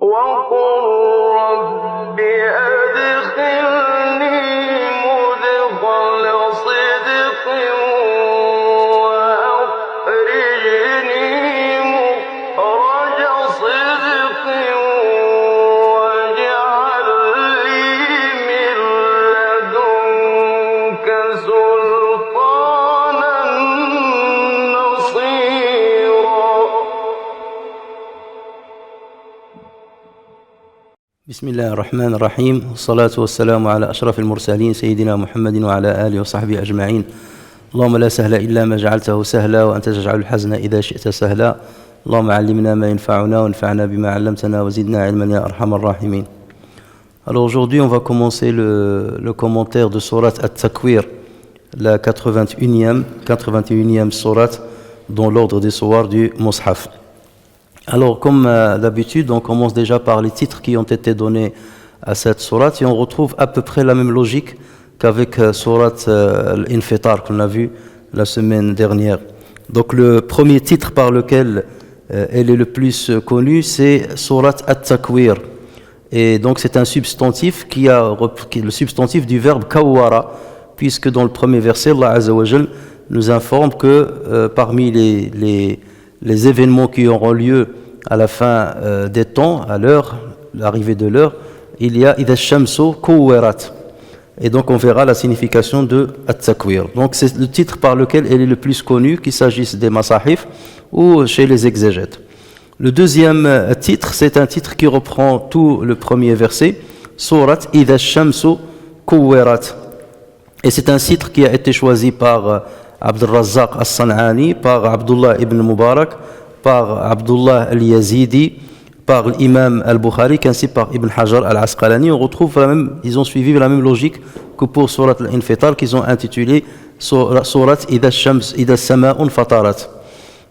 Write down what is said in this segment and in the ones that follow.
وقل رب أدخلني مدخل صدق وأخرجني مخرج صدق واجعل لي من لدنك سلطانا نصيرا. بسم الله الرحمن الرحيم والصلاة والسلام على أشرف المرسلين سيدنا محمد وعلى آله وصحبه أجمعين. اللهم لا سهل إلا ما جعلته سهلا وأنت تجعل الحزن إذا شئت سهلا. اللهم علمنا ما ينفعنا وانفعنا بما علمتنا وزدنا علما يا أرحم الراحمين. Alors aujourd'hui on va commencer le commentaire de Surat At-Takwir, la 81e Surat dans l'ordre des sourates du Mus'haf. Alors, comme d'habitude, on commence déjà par les titres qui ont été donnés à cette sourate et on retrouve à peu près la même logique qu'avec sourate Al-Infitar qu'on a vu la semaine dernière. Donc, le premier titre par lequel elle est le plus connue, c'est sourate At-Takwir. Et donc, c'est un substantif qui est le substantif du verbe kawwara, puisque dans le premier verset, Allah Azza wa Jal nous informe que parmi les événements qui auront lieu à la fin des temps, à l'arrivée de l'heure, il y a Idha Shamsu Kuwirat. Et donc on verra la signification de At-Takwir. Donc c'est le titre par lequel elle est le plus connue, qu'il s'agisse des masahif ou chez les exégètes. Le deuxième titre, c'est un titre qui reprend tout le premier verset, Surat Idha Shamsu Kuwirat. Et c'est un titre qui a été choisi par Abd al-Razzaq as-San'ani, par Abdullah ibn Mubarak, par Abdullah al-Yazidi, par l'imam al-Bukhari, ainsi par Ibn Hajar al-Asqalani. On retrouve ils ont suivi la même logique que pour Surat al-Infitar qu'ils ont intitulé Surat Idha as-Sama'un Fatarat.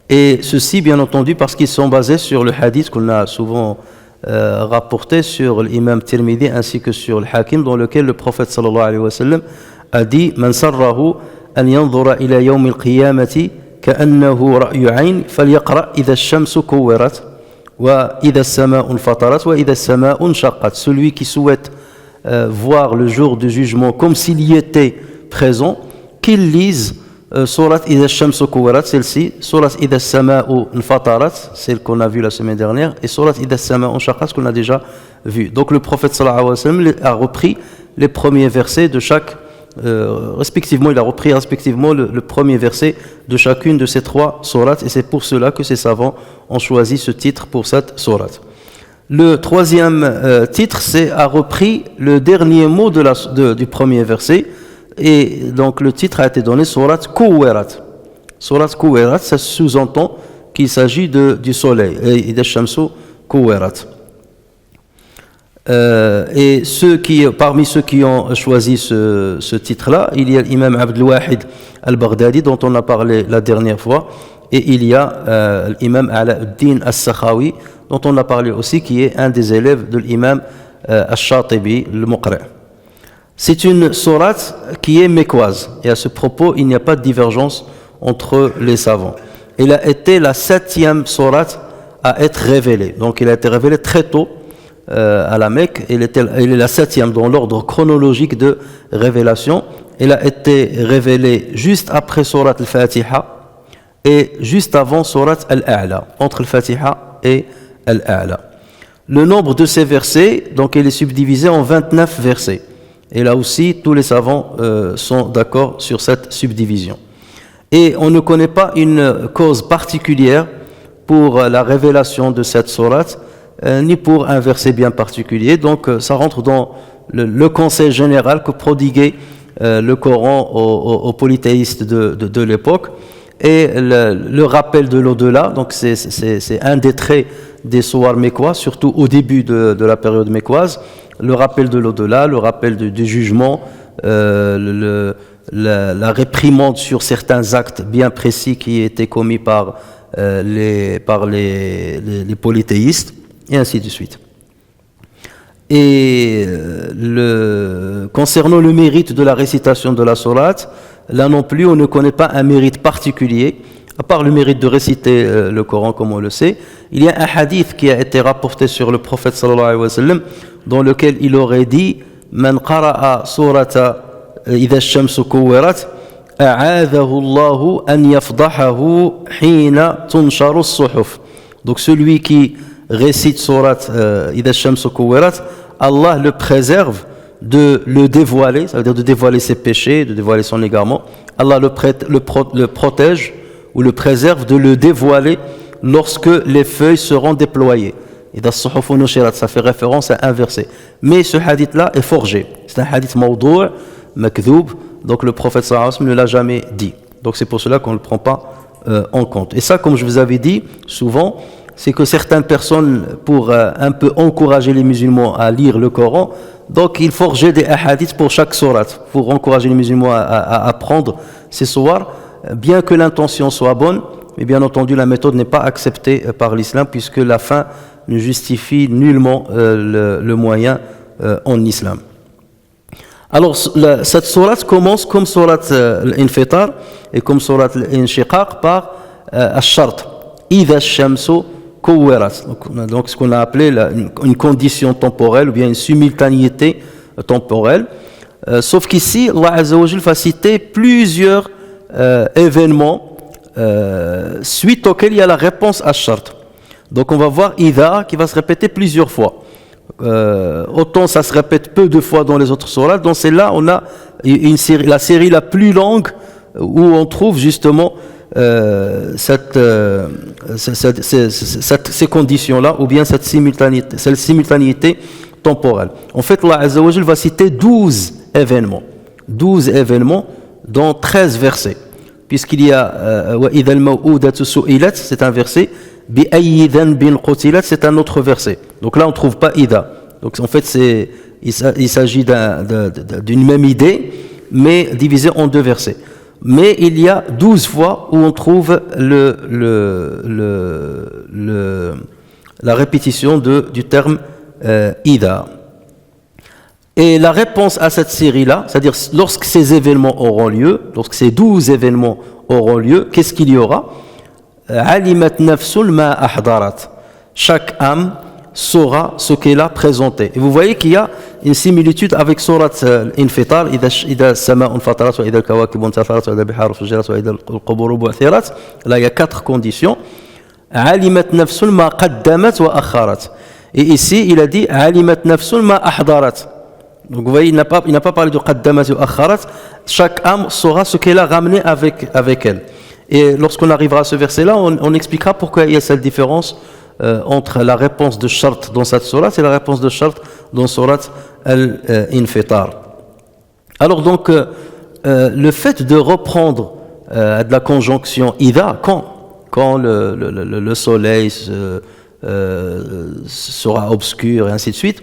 Et ceci, bien entendu, parce qu'ils sont basés sur le hadith qu'on a souvent rapporté sur l'imam Tirmidhi ainsi que sur le Hakim, dans lequel le prophète sallallahu alayhi wa sallam a dit Man sarrahu أن ينظر إلى يوم القيامة كأنه رأي عين فليقرأ إذا الشمس كورت وإذا السماء انفطرت وإذا السماء انشقت. Celui qui souhaite voir le jour du jugement comme s'il y était présent, qu'il lise Surat إذا الشمس كورت, celle-ci, Surat إذا السماء انفطرت, celle qu'on a vue la semaine dernière, et Surat إذا السماء انشقت qu'on a déjà vu. Donc le prophète sallallahu alayhi wa sallam a repris les premiers versets de chaque respectivement, il a repris respectivement le premier verset de chacune de ces trois sourates, et c'est pour cela que ces savants ont choisi ce titre pour cette sourate. Le troisième titre, a repris le dernier mot du premier verset, et donc le titre a été donné Surat Kuwirat. Surat Kuwirat, ça sous-entend qu'il s'agit du soleil, et de Shamsu Kuwirat. Et parmi ceux qui ont choisi ce titre-là, il y a l'imam Abdul Wahid al-Baghdadi dont on a parlé la dernière fois, et il y a l'imam Alauddin as-Sakhawi dont on a parlé aussi, qui est un des élèves de l'imam al-Shatibi, le Muqri'. C'est une sourate qui est mécoise, et à ce propos il n'y a pas de divergence entre les savants. Elle a été la 7e sourate à être révélée, donc elle a été révélée très tôt à la Mecque. Elle est la 7e dans l'ordre chronologique de révélation. Elle a été révélée juste après Surat al-Fatiha et juste avant Surat al-A'la, entre al-Fatiha et al-A'la. Le nombre de ces versets, donc elle est subdivisée en 29 versets. Et là aussi, tous les savants sont d'accord sur cette subdivision. Et on ne connaît pas une cause particulière pour la révélation de cette sourate, ni pour un verset bien particulier. Donc ça rentre dans le conseil général que prodiguait le Coran aux polythéistes de l'époque, et le rappel de l'au-delà. Donc c'est un des traits des sourates mécois, surtout au début de la période mécoise, le rappel de l'au-delà, le rappel du jugement, la réprimande sur certains actes bien précis qui étaient commis par les polythéistes, et ainsi de suite. Et concernant le mérite de la récitation de la sourate, là non plus on ne connaît pas un mérite particulier à part le mérite de réciter le Coran comme on le sait, il y a un hadith qui a été rapporté sur le prophète sallallahu alayhi wa sallam, dans lequel il aurait dit Man qara'a surata idha ash-shamsu kuwirat a'adhahu Allahu an yafdahahu hina tunsharu as-suhuf. Donc celui qui récite surat idha ash-shamsu kuwirat, Allah le préserve de le dévoiler, ça veut dire de dévoiler ses péchés, de dévoiler son égarement. Allah le protège ou le préserve de le dévoiler lorsque les feuilles seront déployées. Et dans Suhuf Nushirat, ça fait référence à un verset. Mais ce hadith-là est forgé. C'est un hadith mawdou', makdhoub, donc le prophète sallallahu alayhi wa sallam ne l'a jamais dit. Donc c'est pour cela qu'on ne le prend pas en compte. Et ça, comme je vous avais dit souvent, c'est que certaines personnes, pour un peu encourager les musulmans à lire le Coran, donc ils forgeaient des hadiths pour chaque surat, pour encourager les musulmans à apprendre ces surahs, bien que l'intention soit bonne, mais bien entendu la méthode n'est pas acceptée par l'islam, puisque la fin ne justifie nullement le moyen en islam. Alors cette sourate commence comme sourate al-Infitar et comme sourate al-Inshiqaq par al-Shart, Idha ash-shamsu kuwirat, donc ce qu'on a appelé une condition temporelle ou bien une simultanéité temporelle, sauf qu'ici Allah Azza wa Jal va citer plusieurs événements suite auxquels il y a la réponse à Shart. Donc on va voir Idha qui va se répéter plusieurs fois. Autant ça se répète peu de fois dans les autres sourates, dans celle-là on a la série la plus longue où on trouve justement ces conditions-là ou bien cette simultanéité temporelle. En fait, Allah Azza wa Jal va citer 12 événements dans 13 versets, puisqu'il y a wa idha al-maw'udatu su'ilat, c'est un verset, bi ayyi dhanbin qutilat, c'est un autre verset. Donc là on ne trouve pas Idha. Donc en fait il s'agit d'une même idée mais divisée en deux versets. Mais il y a 12 fois où on trouve la répétition du terme Idha. Et la réponse à cette série-là, c'est-à-dire lorsque ces événements auront lieu, lorsque ces 12 événements auront lieu, qu'est-ce qu'il y aura? Alimat nafsul ma ahdarat. Chaque âme saura ce qu'elle a présenté. Et vous voyez qu'il y a une similitude avec surat Infitar, idha sama'un fatarat wa idha al-kawakib intatharat wa idha al-bihar fujirat wa idha al-qubur bu'thirat. Là il y a 4 conditions. Alimat nafsul ma qaddamat wa akharat. Et ici il a dit alimat nafsul ma ahdarat. Donc vous voyez, il n'a pas parlé de qaddamat wa akharat. Chaque âme saura ce qu'elle a ramené avec elle. Et lorsqu'on arrivera à ce verset-là, on expliquera pourquoi il y a cette différence entre la réponse de Shart dans cette sourate et la réponse de Shart dans sourate Al-Infitar. Alors donc, le fait de reprendre de la conjonction Idha, quand le soleil sera obscur et ainsi de suite,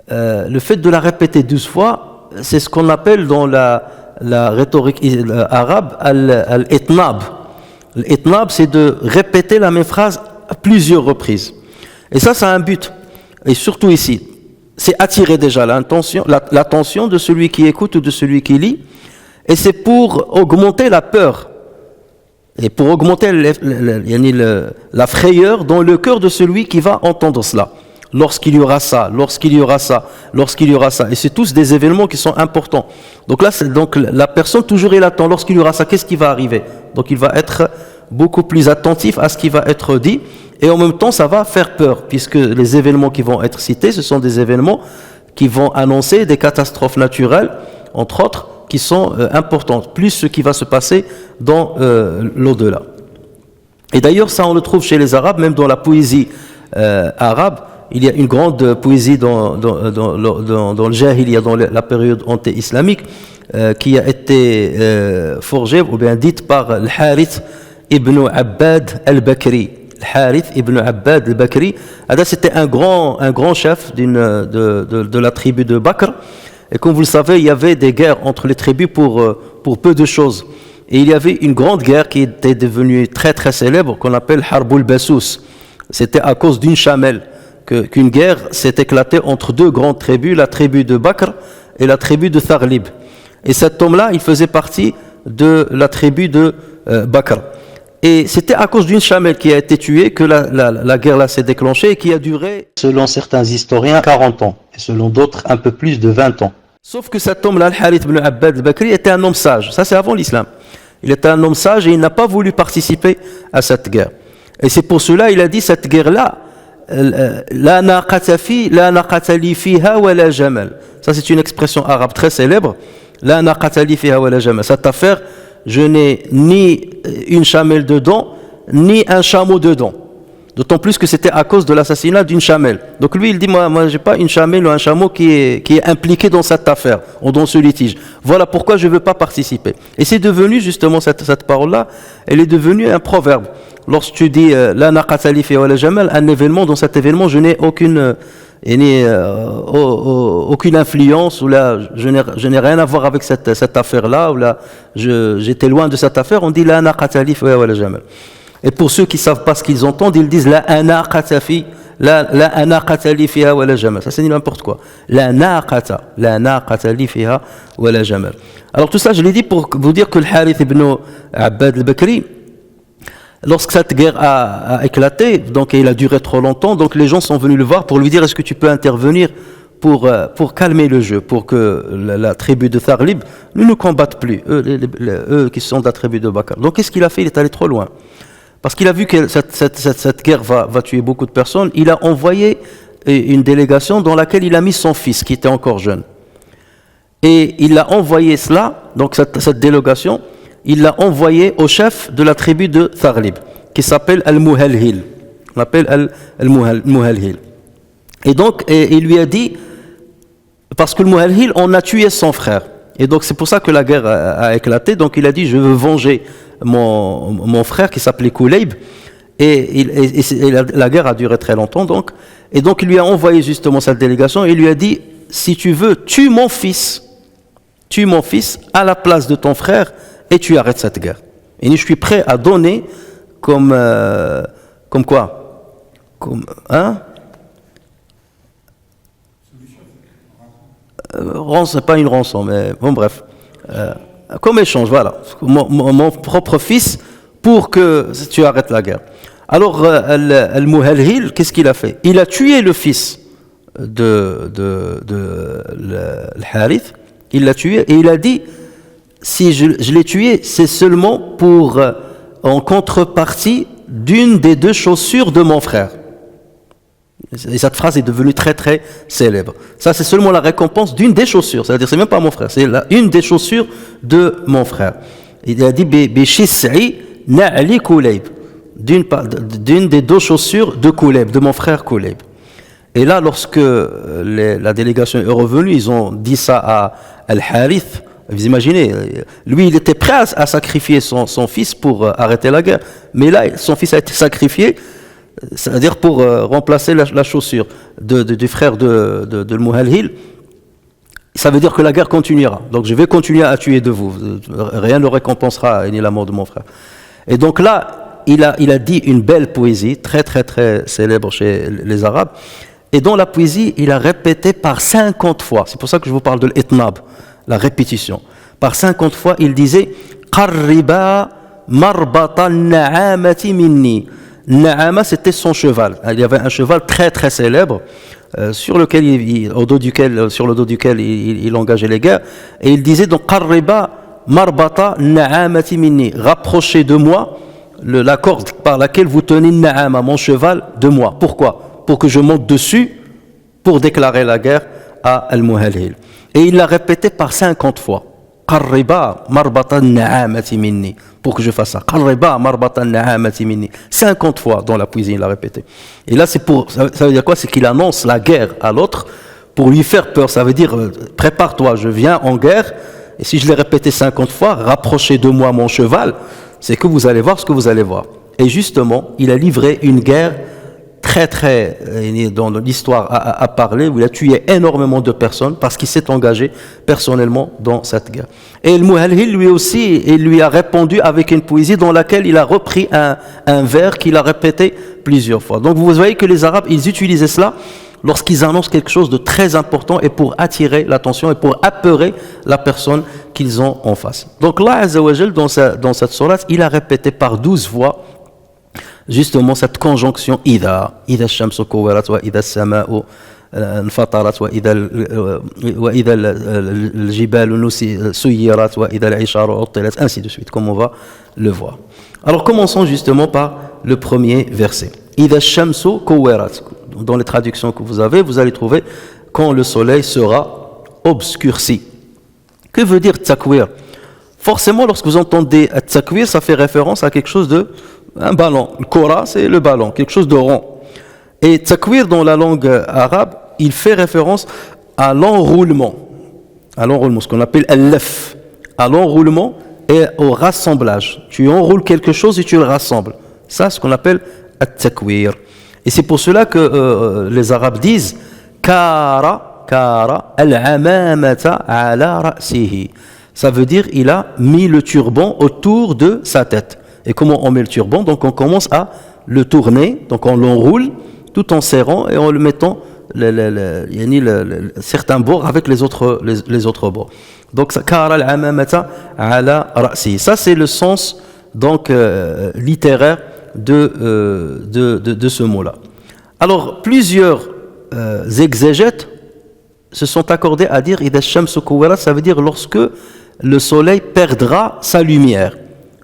le fait de la répéter 12 fois, c'est ce qu'on appelle dans la rhétorique arabe al-itnab. L'itnab, c'est de répéter la même phrase à plusieurs reprises. Et ça a un but. Et surtout ici, c'est attirer déjà l'attention de celui qui écoute ou de celui qui lit. Et c'est pour augmenter la peur. Et pour augmenter la frayeur dans le cœur de celui qui va entendre cela. Lorsqu'il y aura ça, lorsqu'il y aura ça, lorsqu'il y aura ça. Et c'est tous des événements qui sont importants. Donc là, la personne toujours il attend. Lorsqu'il y aura ça, qu'est-ce qui va arriver? Donc il va être beaucoup plus attentif à ce qui va être dit. Et en même temps, ça va faire peur, puisque les événements qui vont être cités, ce sont des événements qui vont annoncer des catastrophes naturelles, entre autres, qui sont importantes, plus ce qui va se passer dans l'au-delà. Et d'ailleurs, ça on le trouve chez les Arabes, même dans la poésie arabe. Il y a une grande poésie dans le Jahiliya, dans la période anté-islamique, qui a été forgée ou bien dite par Al-Harith ibn Abbad al-Bakri. Al-Harith ibn Abbad al-Bakri, c'était un grand chef de la tribu de Bakr. Et comme vous le savez, il y avait des guerres entre les tribus pour peu de choses. Et il y avait une grande guerre qui était devenue très très célèbre, qu'on appelle Harbul Bassous. C'était à cause d'une chamelle qu'une guerre s'est éclatée entre deux grandes tribus, la tribu de Bakr et la tribu de Tharlib. Et cet homme-là, il faisait partie de la tribu de Bakr. Et c'était à cause d'une chamelle qui a été tuée que la guerre là s'est déclenchée et qui a duré, selon certains historiens, 40 ans, et selon d'autres, un peu plus de 20 ans. Sauf que cet homme-là, Al-Harith ibn Abbad al-Bakri, était un homme sage. Ça, c'est avant l'islam. Il était un homme sage et il n'a pas voulu participer à cette guerre. Et c'est pour cela qu'il a dit cette guerre-là, la naqata li fiha wa la jamal. Ça, c'est une expression arabe très célèbre. La naqata li fiha wa la jamal. Cette affaire, je n'ai ni une chamelle dedans, ni un chameau dedans. D'autant plus que c'était à cause de l'assassinat d'une chamelle. Donc lui, il dit, moi j'ai pas une chamelle ou un chameau qui est impliqué dans cette affaire, ou dans ce litige. Voilà pourquoi je ne veux pas participer. Et c'est devenu justement, cette parole-là, elle est devenue un proverbe. Lorsque tu dis, la naqata li fiha wa la jamal, un événement, dans cet événement, je n'ai aucune influence, ou là, je n'ai rien à voir avec cette affaire-là, ou là, j'étais loin de cette affaire, on dit la naqata li fiha wa la jamal. Et pour ceux qui ne savent pas ce qu'ils entendent, ils disent la anaqata li fiha wa la jamal. Ça c'est n'importe quoi. La anaqata li fiha wa la jamal. Alors tout ça, je l'ai dit pour vous dire que le Harith ibn Abbad al-Bakri, lorsque cette guerre a éclaté, donc il a duré trop longtemps, donc les gens sont venus le voir pour lui dire est-ce que tu peux intervenir pour calmer le jeu, pour que la tribu de Tharlib ne nous combatte plus, eux qui sont de la tribu de Bakr. Donc qu'est-ce qu'il a fait? Il est allé trop loin. Parce qu'il a vu que cette guerre va tuer beaucoup de personnes, il a envoyé une délégation dans laquelle il a mis son fils qui était encore jeune. Et il a envoyé cela, donc cette délégation, il l'a envoyé au chef de la tribu de Tharlib, qui s'appelle Al-Muhalhil. On l'appelle Al-Muhalhil. Et donc, il lui a dit, parce que le Muhalhil, on a tué son frère. Et donc, c'est pour ça que la guerre a éclaté. Donc, il a dit, je veux venger mon frère qui s'appelait Kulayb. Et la guerre a duré très longtemps. Donc. Et donc, il lui a envoyé justement cette délégation et il lui a dit, si tu veux, tue mon fils à la place de ton frère et tu arrêtes cette guerre. Et je suis prêt à donner comme quoi? C'est pas une rançon, mais bon, bref. Comme échange, voilà. Mon propre fils pour que tu arrêtes la guerre. Alors, Al-Muhalhil, qu'est-ce qu'il a fait? Il a tué le fils de Harith. Il l'a tué et il a dit, si je l'ai tué, c'est seulement en contrepartie d'une des deux chaussures de mon frère. Et cette phrase est devenue très très célèbre. Ça, c'est seulement la récompense d'une des chaussures. C'est-à-dire, c'est même pas mon frère, c'est une des chaussures de mon frère. Il a dit Bishis'i na'li Kulayb, d'une des deux chaussures de Kulayb, de mon frère Kulayb. Et là, lorsque la délégation est revenue, ils ont dit ça à Al-Harith. Vous imaginez, lui, il était prêt à sacrifier son fils pour arrêter la guerre. Mais là, son fils a été sacrifié, c'est-à-dire pour remplacer la chaussure du frère de Muhalhil. Ça veut dire que la guerre continuera. Donc je vais continuer à tuer de vous. Rien ne récompensera ni la mort de mon frère. Et donc là, il a dit une belle poésie, très très très célèbre chez les Arabes. Et dans la poésie, il a répété par 50 fois. C'est pour ça que je vous parle de l'itnab, la répétition. Par 50 fois, il disait « Qarriba marbata na'amati minni ». Na'ama, c'était son cheval. Il y avait un cheval très très célèbre sur le dos duquel il engageait les guerres. Et il disait donc Qarriba marbata na'amati minni. Rapprochez de moi la corde par laquelle vous tenez Na'ama, mon cheval, de moi. Pourquoi? Pour que je monte dessus pour déclarer la guerre à Al-Muhalhil. Et il l'a répété par 50 fois. Qarriba marbata na'amati minni. Pour que je fasse ça. Qarriba marbata na'amati minni. 50 fois dans la poésie, il l'a répété. Et là, ça veut dire quoi? C'est qu'il annonce la guerre à l'autre pour lui faire peur. Ça veut dire, prépare-toi, je viens en guerre. Et si je l'ai répété 50 fois, rapprochez de moi mon cheval, c'est que vous allez voir ce que vous allez voir. Et justement, il a livré une guerre très très, dans l'histoire à parler, où il a tué énormément de personnes parce qu'il s'est engagé personnellement dans cette guerre. Et le Muhalhil, lui aussi, il lui a répondu avec une poésie dans laquelle il a repris un vers qu'il a répété plusieurs fois. Donc vous voyez que les Arabes, ils utilisaient cela lorsqu'ils annoncent quelque chose de très important et pour attirer l'attention et pour apeurer la personne qu'ils ont en face. Donc Allah Azza wa Jal, dans cette sourate, il a répété par 12 fois justement cette conjonction idha ash-shamsu kuwirat wa idha as-sama'u انفطرت وإذا الجبال سيرت وإذا العشار عطلت, ainsi de suite, comme on va le voir. Alors commençons justement par le premier verset. إذا الشمس كورت. Dans les traductions que vous avez, vous allez trouver quand le soleil sera obscurci. Que veut dire takwir? Forcément, lorsque vous entendez takwir, ça fait référence à quelque chose de un ballon. Le kora, c'est le ballon, quelque chose de rond. Et takwir dans la langue arabe, il fait référence à l'enroulement, ce qu'on appelle al-laf, à l'enroulement et au rassemblage. Tu enroules quelque chose et tu le rassembles. Ça, c'est ce qu'on appelle at-takwir. Et c'est pour cela que les Arabes disent kara al-amamata ala ra'sihi. Ça veut dire il a mis le turban autour de sa tête. Et comment on met le turban? Donc on commence à le tourner, donc on l'enroule tout en serrant et en le mettant certains bords avec les autres bords. Donc kara al-amamata ala ra'sihi. Ça c'est le sens donc littéraire de ce mot-là. Alors plusieurs exégètes se sont accordés à dire idha ash-shamsu kuwirat, ça veut dire lorsque le soleil perdra sa lumière.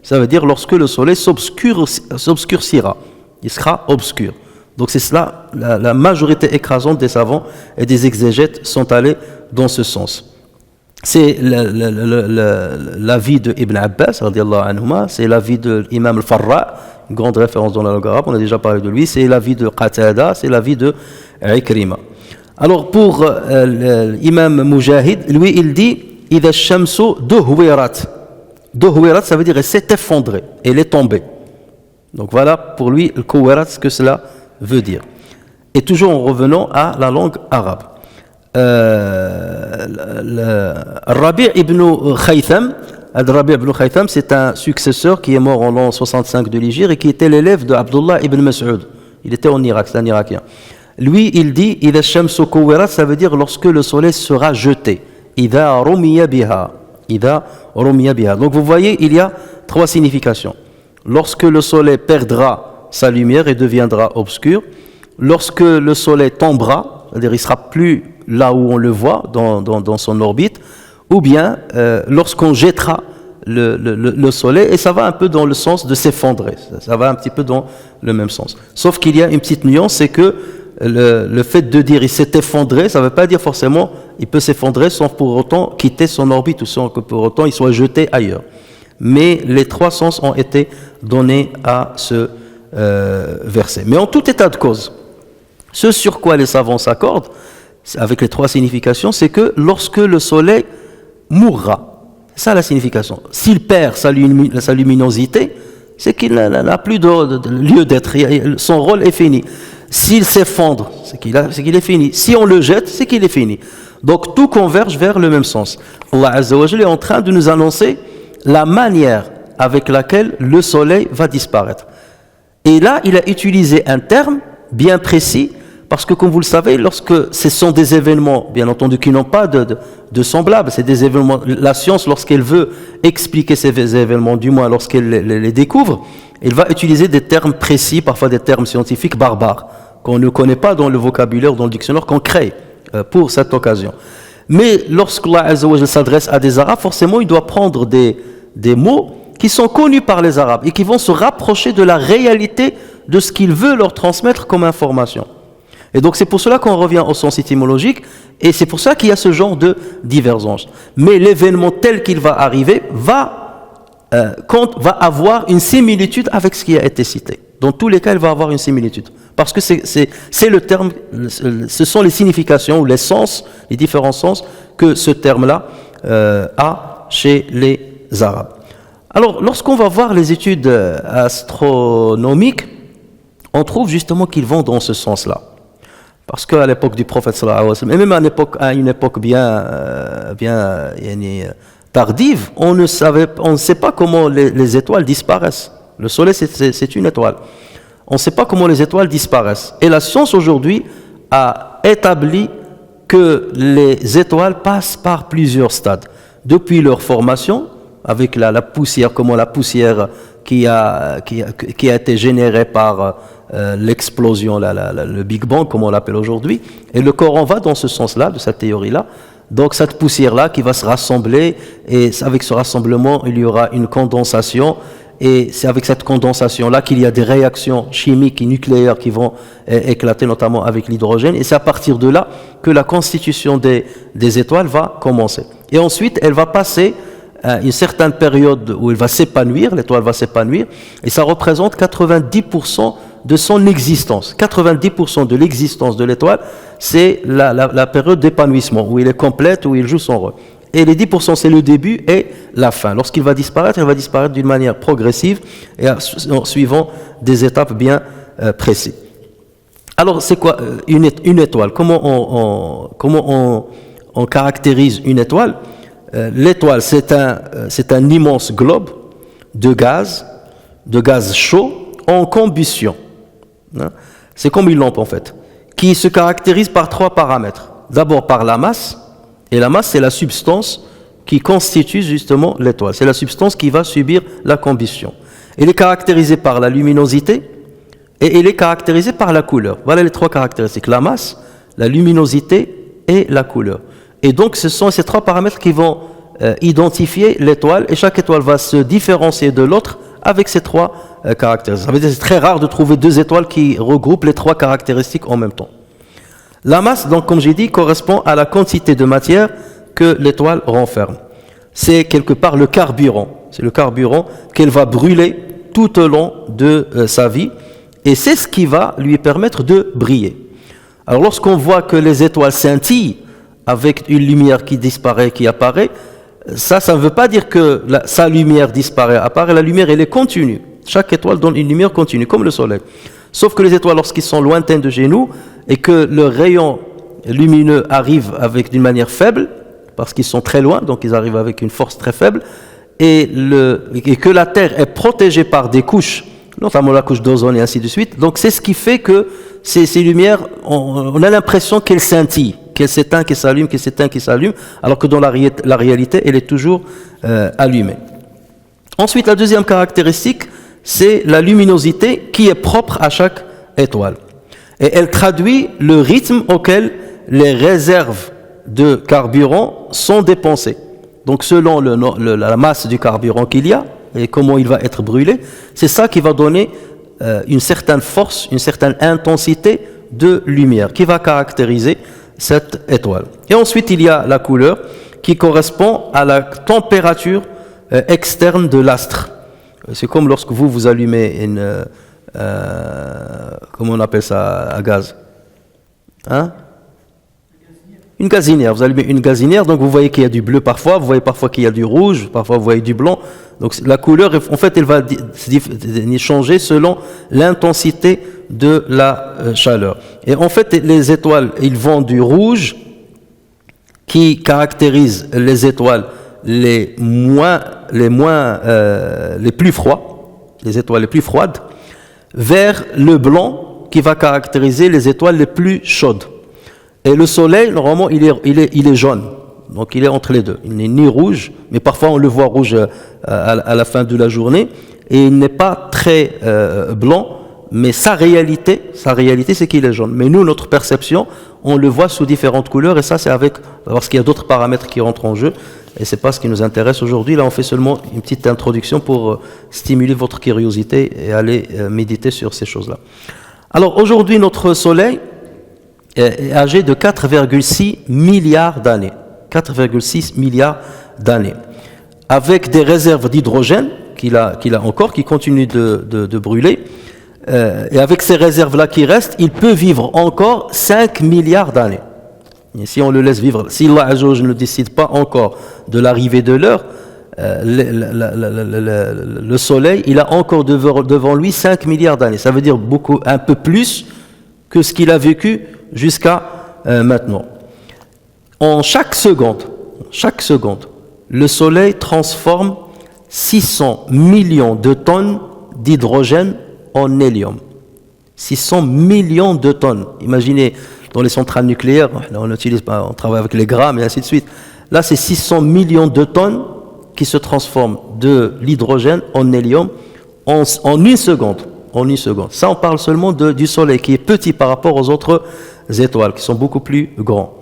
Ça veut dire lorsque le soleil s'obscurcira, il sera obscur. Donc c'est cela, la majorité écrasante des savants et des exégètes sont allés dans ce sens. C'est l'avis de Ibn Abbas, radiallahu anhuma, c'est l'avis de l'imam al-Farra, une grande référence dans la langue arabe, on a déjà parlé de lui, c'est l'avis de Qatada, c'est l'avis de Ikrima. Alors pour l'imam Mujahid, lui il dit « Idha ash-shamsu duhwirat ». Duhwirat, ça veut dire « elle s'est effondrée, elle est tombée ». Donc voilà pour lui le kuwirat, ce que cela veut dire. Et toujours en revenant à la langue arabe. Rabi' ibn Khaytham, Rabi' ibn Khaytham, c'est un successeur qui est mort en l'an 65 de l'Hégire et qui était l'élève de Abdullah ibn Mas'ud. Il était en Irak, c'est un Irakien. Lui, il dit idha ash-shamsu kuwirat, ça veut dire lorsque le soleil sera jeté. Idha rumiya biha. Idha rumiya biha. Donc vous voyez, il y a trois significations. Lorsque le soleil perdra sa lumière et deviendra obscur, lorsque le soleil tombera, c'est-à-dire il sera plus là où on le voit dans son orbite, ou bien lorsqu'on jettera le soleil, et ça va un peu dans le sens de s'effondrer, ça va un petit peu dans le même sens. Sauf qu'il y a une petite nuance, c'est que le fait de dire il s'est effondré, ça ne veut pas dire forcément il peut s'effondrer sans pour autant quitter son orbite ou sans que pour autant il soit jeté ailleurs. Mais les trois sens ont été donnés à ce verset. Mais en tout état de cause, ce sur quoi les savants s'accordent, avec les trois significations, c'est que lorsque le soleil mourra, c'est ça la signification. S'il perd sa luminosité, c'est qu'il n'a plus de lieu d'être, son rôle est fini. S'il s'effondre, c'est qu'il est fini. Si on le jette, c'est qu'il est fini. Donc tout converge vers le même sens. Allah Azza wa Jalla est en train de nous annoncer la manière avec laquelle le soleil va disparaître. Et là, il a utilisé un terme bien précis, parce que comme vous le savez, lorsque ce sont des événements, bien entendu, qui n'ont pas de semblable, c'est des événements, la science, lorsqu'elle veut expliquer ces événements, du moins lorsqu'elle les découvre, elle va utiliser des termes précis, parfois des termes scientifiques barbares, qu'on ne connaît pas dans le vocabulaire, dans le dictionnaire, qu'on crée pour cette occasion. Mais lorsqu'Allah Azza wa Jalla s'adresse à des Arabes, forcément, il doit prendre des mots qui sont connus par les Arabes et qui vont se rapprocher de la réalité de ce qu'il veut leur transmettre comme information. Et donc c'est pour cela qu'on revient au sens étymologique, et c'est pour ça qu'il y a ce genre de divergence. Mais l'événement tel qu'il va arriver va avoir une similitude avec ce qui a été cité. Dans tous les cas, il va avoir une similitude. Parce que c'est le terme, ce sont les significations ou les sens, les différents sens que ce terme-là a chez les Arabes. Alors, lorsqu'on va voir les études astronomiques, on trouve justement qu'ils vont dans ce sens-là. Parce qu'à l'époque du prophète sallallahu alayhi wa sallam, et même à une époque bien tardive, on ne sait pas comment les étoiles disparaissent. Le soleil, c'est une étoile. On ne sait pas comment les étoiles disparaissent. Et la science aujourd'hui a a établi que les étoiles passent par plusieurs stades. Depuis leur formation, avec la poussière, comment la poussière qui a été générée par l'explosion, le Big Bang, comme on l'appelle aujourd'hui, et le Coran va dans ce sens-là, de cette théorie-là. Donc cette poussière-là qui va se rassembler, et avec ce rassemblement, il y aura une condensation, et c'est avec cette condensation-là qu'il y a des réactions chimiques et nucléaires qui vont éclater, notamment avec l'hydrogène, et c'est à partir de là que la constitution des étoiles va commencer. Et ensuite, elle va passer à une certaine période où elle va s'épanouir, l'étoile va s'épanouir, et ça représente 90% de son existence. 90% de l'existence de l'étoile, c'est la période d'épanouissement, où il est complète, où il joue son rôle. Et les 10%, c'est le début et la fin. Lorsqu'il va disparaître, il va disparaître d'une manière progressive et en suivant des étapes bien précises. Alors, c'est quoi une étoile? Comment on caractérise une étoile? L'étoile, c'est un immense globe de gaz chaud en combustion. C'est comme une lampe en fait, qui se caractérise par 3 paramètres. D'abord par la masse, et la masse c'est la substance qui constitue justement l'étoile. C'est la substance qui va subir la combustion. Elle est caractérisée par la luminosité et elle est caractérisée par la couleur. Voilà les 3 caractéristiques, la masse, la luminosité et la couleur. Et donc ce sont ces 3 paramètres qui vont identifier l'étoile, et chaque étoile va se différencier de l'autre avec ces 3 caractéristiques. Ça veut dire que c'est très rare de trouver 2 étoiles qui regroupent les 3 caractéristiques en même temps. La masse, donc, comme j'ai dit, correspond à la quantité de matière que l'étoile renferme. C'est quelque part le carburant. C'est le carburant qu'elle va brûler tout au long de sa vie, et c'est ce qui va lui permettre de briller. Alors lorsqu'on voit que les étoiles scintillent avec une lumière qui disparaît, qui apparaît, ça ne veut pas dire que sa lumière disparaît, apparaît. La lumière, elle est continue. Chaque étoile donne une lumière continue, comme le soleil. Sauf que les étoiles, lorsqu'ils sont lointains de chez nous, et que le rayon lumineux arrive d'une manière faible, parce qu'ils sont très loin, donc ils arrivent avec une force très faible, et que la Terre est protégée par des couches, notamment la couche d'ozone et ainsi de suite. Donc c'est ce qui fait que ces lumières, on a l'impression qu'elles scintillent, qu'elles s'éteignent, qu'elles s'allument, qu'elles s'éteignent, qu'elles s'allument, alors que dans la réalité, elle est toujours allumée. Ensuite, la deuxième caractéristique, c'est la luminosité qui est propre à chaque étoile. Et elle traduit le rythme auquel les réserves de carburant sont dépensées. Donc selon la masse du carburant qu'il y a et comment il va être brûlé, c'est ça qui va donner une certaine force, une certaine intensité de lumière qui va caractériser cette étoile. Et ensuite, il y a la couleur qui correspond à la température externe de l'astre. C'est comme lorsque vous allumez une... comment on appelle ça à gaz? Hein? Une gazinière. Vous allumez une gazinière, donc vous voyez qu'il y a du bleu parfois, vous voyez parfois qu'il y a du rouge, parfois vous voyez du blanc. Donc la couleur, en fait, elle va changer selon l'intensité de la chaleur. Et en fait, les étoiles, ils vont du rouge, qui caractérise les étoiles les plus froides, les étoiles les plus froides, vers le blanc qui va caractériser les étoiles les plus chaudes. Et le soleil, normalement, il est jaune. Donc il est entre les deux. Il n'est ni rouge, mais parfois on le voit rouge à la fin de la journée. Et il n'est pas très blanc, mais sa réalité c'est qu'il est jaune. Mais nous, notre perception, on le voit sous différentes couleurs, et ça c'est parce qu'il y a d'autres paramètres qui rentrent en jeu, et c'est pas ce qui nous intéresse aujourd'hui. Là on fait seulement une petite introduction pour stimuler votre curiosité et aller méditer sur ces choses-là. Alors aujourd'hui, notre soleil est âgé de 4,6 milliards d'années. 4,6 milliards d'années. Avec des réserves d'hydrogène qu'il a encore, qui continuent de brûler. Et avec ces réserves-là qui restent, il peut vivre encore 5 milliards d'années. Et si on le laisse vivre, si Allah Azza wa Jalla ne décide pas encore de l'arrivée de l'heure, le soleil, il a encore devant lui 5 milliards d'années. Ça veut dire un peu plus que ce qu'il a vécu jusqu'à maintenant. En chaque seconde, le soleil transforme 600 millions de tonnes d'hydrogène en hélium. 600 millions de tonnes. Imaginez, dans les centrales nucléaires, on travaille avec les grammes et ainsi de suite. Là, c'est 600 millions de tonnes qui se transforment de l'hydrogène en hélium en une seconde. En une seconde. Ça, on parle seulement du Soleil, qui est petit par rapport aux autres étoiles, qui sont beaucoup plus grands.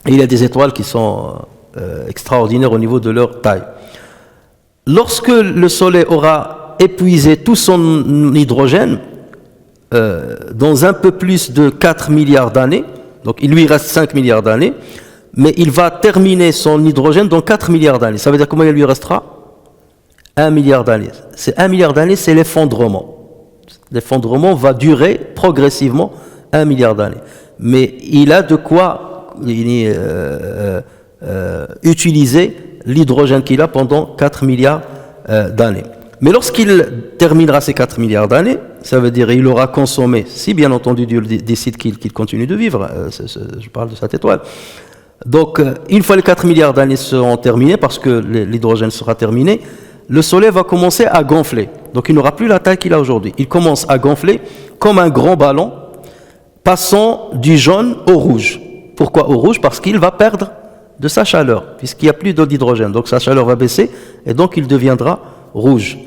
Et il y a des étoiles qui sont extraordinaires au niveau de leur taille. Lorsque le Soleil aura épuisé tout son hydrogène, dans un peu plus de 4 milliards d'années, donc il lui reste 5 milliards d'années, mais il va terminer son hydrogène dans 4 milliards d'années. Ça veut dire combien il lui restera? 1 milliard d'années. C'est 1 milliard d'années, c'est l'effondrement. L'effondrement va durer progressivement 1 milliard d'années. Mais il a de quoi utiliser l'hydrogène qu'il a pendant 4 milliards d'années. Mais lorsqu'il terminera ces 4 milliards d'années, ça veut dire qu'il aura consommé, si bien entendu Dieu décide qu'il continue de vivre, je parle de cette étoile. Donc, une fois les 4 milliards d'années seront terminées, parce que l'hydrogène sera terminé, le Soleil va commencer à gonfler. Donc, il n'aura plus la taille qu'il a aujourd'hui. Il commence à gonfler comme un grand ballon, passant du jaune au rouge. Pourquoi au rouge? Parce qu'il va perdre de sa chaleur, puisqu'il n'y a plus d'hydrogène. Donc, sa chaleur va baisser, et donc il deviendra rouge.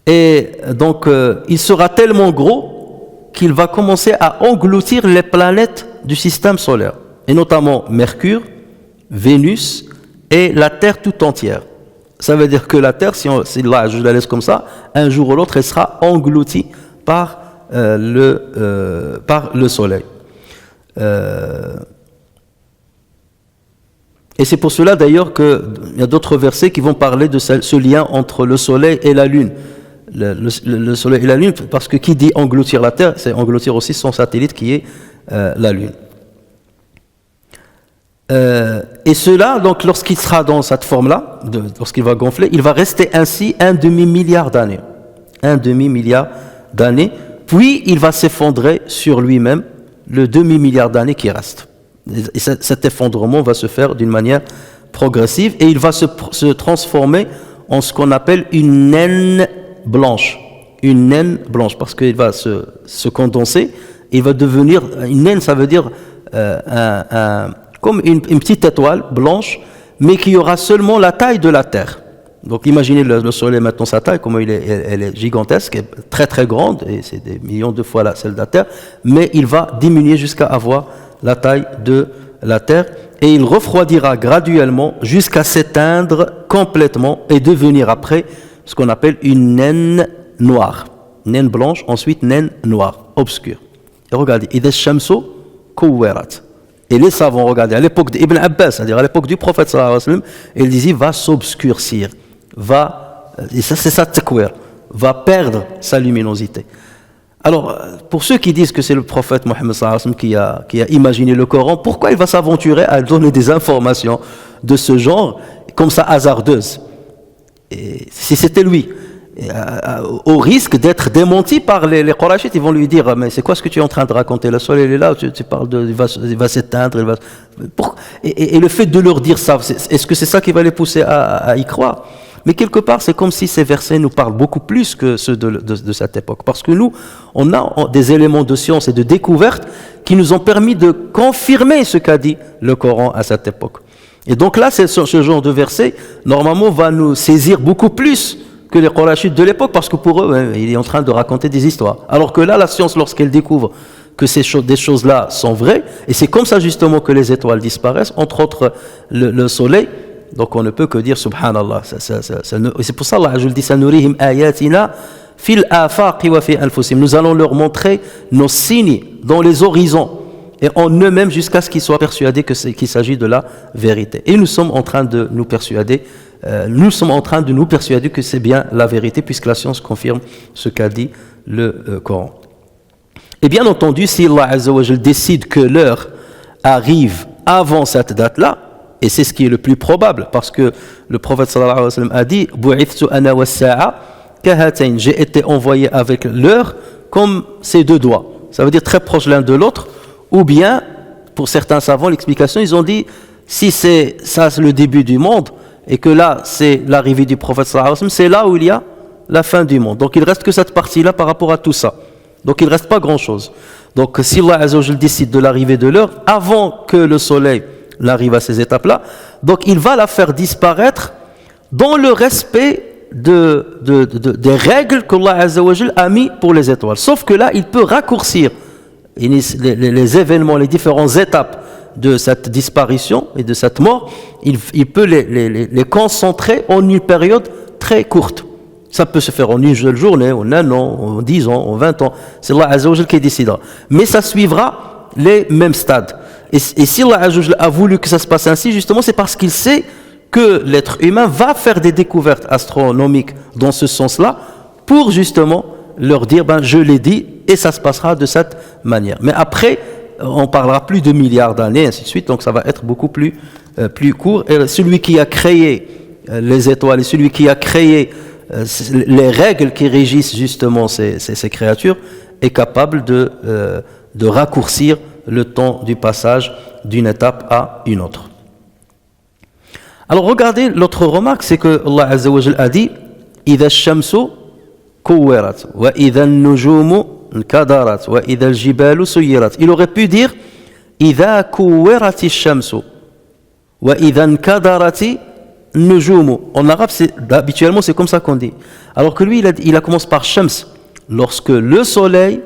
Et donc, il sera tellement gros qu'il va commencer à engloutir les planètes du système solaire, et notamment Mercure, Vénus et la Terre tout entière. Ça veut dire que la Terre, si là je la laisse comme ça, un jour ou l'autre, elle sera engloutie par le Soleil. Et c'est pour cela d'ailleurs qu'il y a d'autres versets qui vont parler de ce lien entre le Soleil et la Lune. Le Soleil et la Lune, parce que qui dit engloutir la Terre, c'est engloutir aussi son satellite qui est la Lune. Et cela, donc, lorsqu'il sera dans cette forme-là, lorsqu'il va gonfler, il va rester ainsi 1 demi-milliard d'années. 1 demi-milliard d'années, puis il va s'effondrer sur lui-même le demi-milliard d'années qui reste. Et cet effondrement va se faire d'une manière progressive et il va se transformer en ce qu'on appelle une naine blanche. Une naine blanche, parce qu'il va se condenser, il va devenir, une naine, ça veut dire comme une petite étoile blanche, mais qui aura seulement la taille de la Terre. Donc imaginez le Soleil maintenant, sa taille, comment elle est gigantesque, très très grande, et c'est des millions de fois celle de la Terre, mais il va diminuer jusqu'à avoir la taille de la Terre, et il refroidira graduellement jusqu'à s'éteindre complètement et devenir après ce qu'on appelle une naine noire. Naine blanche, ensuite naine noire, obscure. Et regardez, Ida Shamsu Kouwerat. Et les savants, regardez, à l'époque d'Ibn Abbas, c'est-à-dire à l'époque du prophète sallallahu alayhi wa sallam, il disait va s'obscurcir, et ça c'est ça taqwir, va perdre sa luminosité. Alors, pour ceux qui disent que c'est le prophète Mohammed sallallahu alayhi wa sallam qui a imaginé le Coran, pourquoi il va s'aventurer à donner des informations de ce genre, comme ça hasardeuses? Et si c'était lui, au risque d'être démenti par les Qurayshites, ils vont lui dire mais c'est quoi ce que tu es en train de raconter? Le soleil il est là, tu parles il va s'éteindre, et le fait de leur dire ça, est-ce que c'est ça qui va les pousser à y croire? Mais quelque part c'est comme si ces versets nous parlent beaucoup plus que ceux de cette époque, parce que nous on a des éléments de science et de découverte qui nous ont permis de confirmer ce qu'a dit le Coran à cette époque. Et donc là ce genre de verset normalement va nous saisir beaucoup plus que les Qurayshites de l'époque, parce que pour eux, il est en train de raconter des histoires. Alors que là, la science, lorsqu'elle découvre que des choses-là sont vraies, et c'est comme ça justement que les étoiles disparaissent, entre autres le soleil, donc on ne peut que dire subhanallah. C'est pour ça Allah je le dis, sanurihim ayatina fil afaqi wa fi anfusihim. Nous allons leur montrer nos signes dans les horizons et en eux-mêmes jusqu'à ce qu'ils soient persuadés qu'il s'agit de la vérité. Et nous sommes en train de nous persuader que c'est bien la vérité, puisque la science confirme ce qu'a dit le Coran. Et bien entendu, si Allah Azza wa Jal décide que l'heure arrive avant cette date-là, et c'est ce qui est le plus probable, parce que le prophète sallallahu alayhi wa sallam a dit bu'ithtu ana was-sa'a kahatayn, j'ai été envoyé avec l'heure comme ces deux doigts, ça veut dire très proche l'un de l'autre, ou bien, pour certains savants, l'explication, ils ont dit si c'est le début du monde, et que là, c'est l'arrivée du prophète sallallahu alayhi wa sallam, c'est là où il y a la fin du monde. Donc il ne reste que cette partie-là par rapport à tout ça. Donc il ne reste pas grand-chose. Donc si Allah Azza wa Jal décide de l'arrivée de l'heure, avant que le soleil n'arrive à ces étapes-là, donc il va la faire disparaître dans le respect des règles qu'Allah Azza wa Jal a mis pour les étoiles. Sauf que là, il peut raccourcir les événements, les différentes étapes de cette disparition et de cette mort, il peut les concentrer en une période très courte. Ça peut se faire en une seule journée, en un an, en 10 ans, en 20 ans. C'est Allah Azza wa Jal qui décidera. Mais ça suivra les mêmes stades. Et si Allah Azza wa Jal a voulu que ça se passe ainsi, justement, c'est parce qu'il sait que l'être humain va faire des découvertes astronomiques dans ce sens-là pour justement leur dire, je l'ai dit, et ça se passera de cette manière. Mais après, on parlera plus de milliards d'années, ainsi de suite, donc ça va être beaucoup plus court. Et celui qui a créé les étoiles et celui qui a créé les règles qui régissent justement ces créatures est capable de raccourcir le temps du passage d'une étape à une autre. Alors regardez, l'autre remarque, c'est que Allah Azza wa Jal a dit إِذَا الشَّمْسُ كُوِّرَتْ وَإِذَا النُّجُومُ انْكَدَرَتْ وَإِذَا الْجِبَالُ سُيِّرَتْ. Il aurait pu dire إِذَا كُوِّرَتِ الشَّمْسُ وَإِذَا انْكَدَرَتِ النُّجُومُ. En arabe, habituellement, c'est comme ça qu'on dit. Alors que lui, il a commencé par Shams. Lorsque le soleil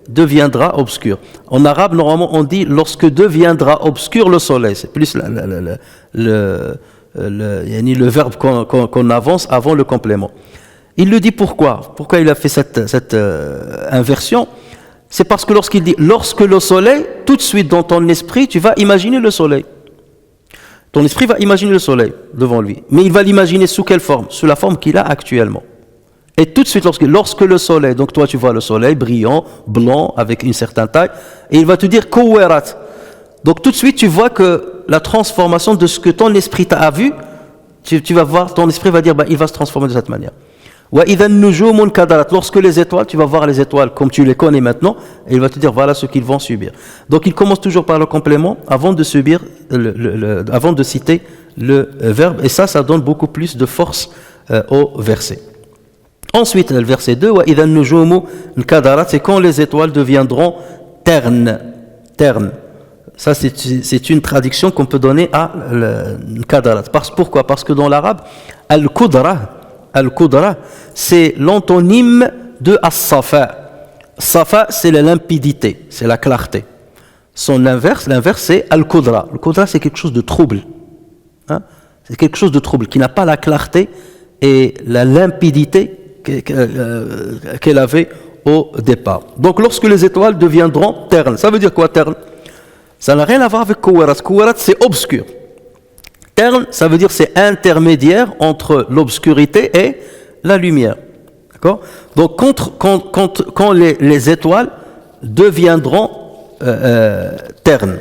deviendra obscur. En arabe, normalement, on dit lorsque deviendra obscur le soleil. C'est plus le verbe qu'on avance avant le complément. Il le dit pourquoi? Pourquoi il a fait cette inversion? C'est parce que lorsqu'il dit lorsque le soleil, tout de suite dans ton esprit, tu vas imaginer le soleil. Ton esprit va imaginer le soleil devant lui. Mais il va l'imaginer sous quelle forme? Sous la forme qu'il a actuellement. Et tout de suite, lorsque le soleil, donc toi tu vois le soleil brillant, blanc, avec une certaine taille, et il va te dire Kouwerat. Donc tout de suite, tu vois que la transformation de ce que ton esprit t'a vu, tu vas voir, ton esprit va dire, il va se transformer de cette manière. Wa idhan nujumun kadarat. Lorsque les étoiles, tu vas voir les étoiles comme tu les connais maintenant, et il va te dire, voilà ce qu'ils vont subir. Donc il commence toujours par le complément avant de subir, avant de citer le verbe, et ça donne beaucoup plus de force au verset. Ensuite, le verset 2, wa idhan nujumu kadarat, c'est quand les étoiles deviendront ternes. Ça, c'est une traduction qu'on peut donner à kadarat. Pourquoi? Parce que dans l'arabe, al-kudra, c'est l'antonyme de as-safa. Safa, c'est la limpidité, c'est la clarté. Son inverse, c'est al-kudra. Al-kudra, c'est quelque chose de trouble. C'est quelque chose de trouble, qui n'a pas la clarté et la limpidité qu'elle avait au départ. Donc lorsque les étoiles deviendront ternes, ça veut dire quoi terne? Ça n'a rien à voir avec Kouwerat. Kouwerat, c'est obscur. Terne, ça veut dire c'est intermédiaire entre l'obscurité et la lumière. D'accord? Donc quand les étoiles deviendront ternes.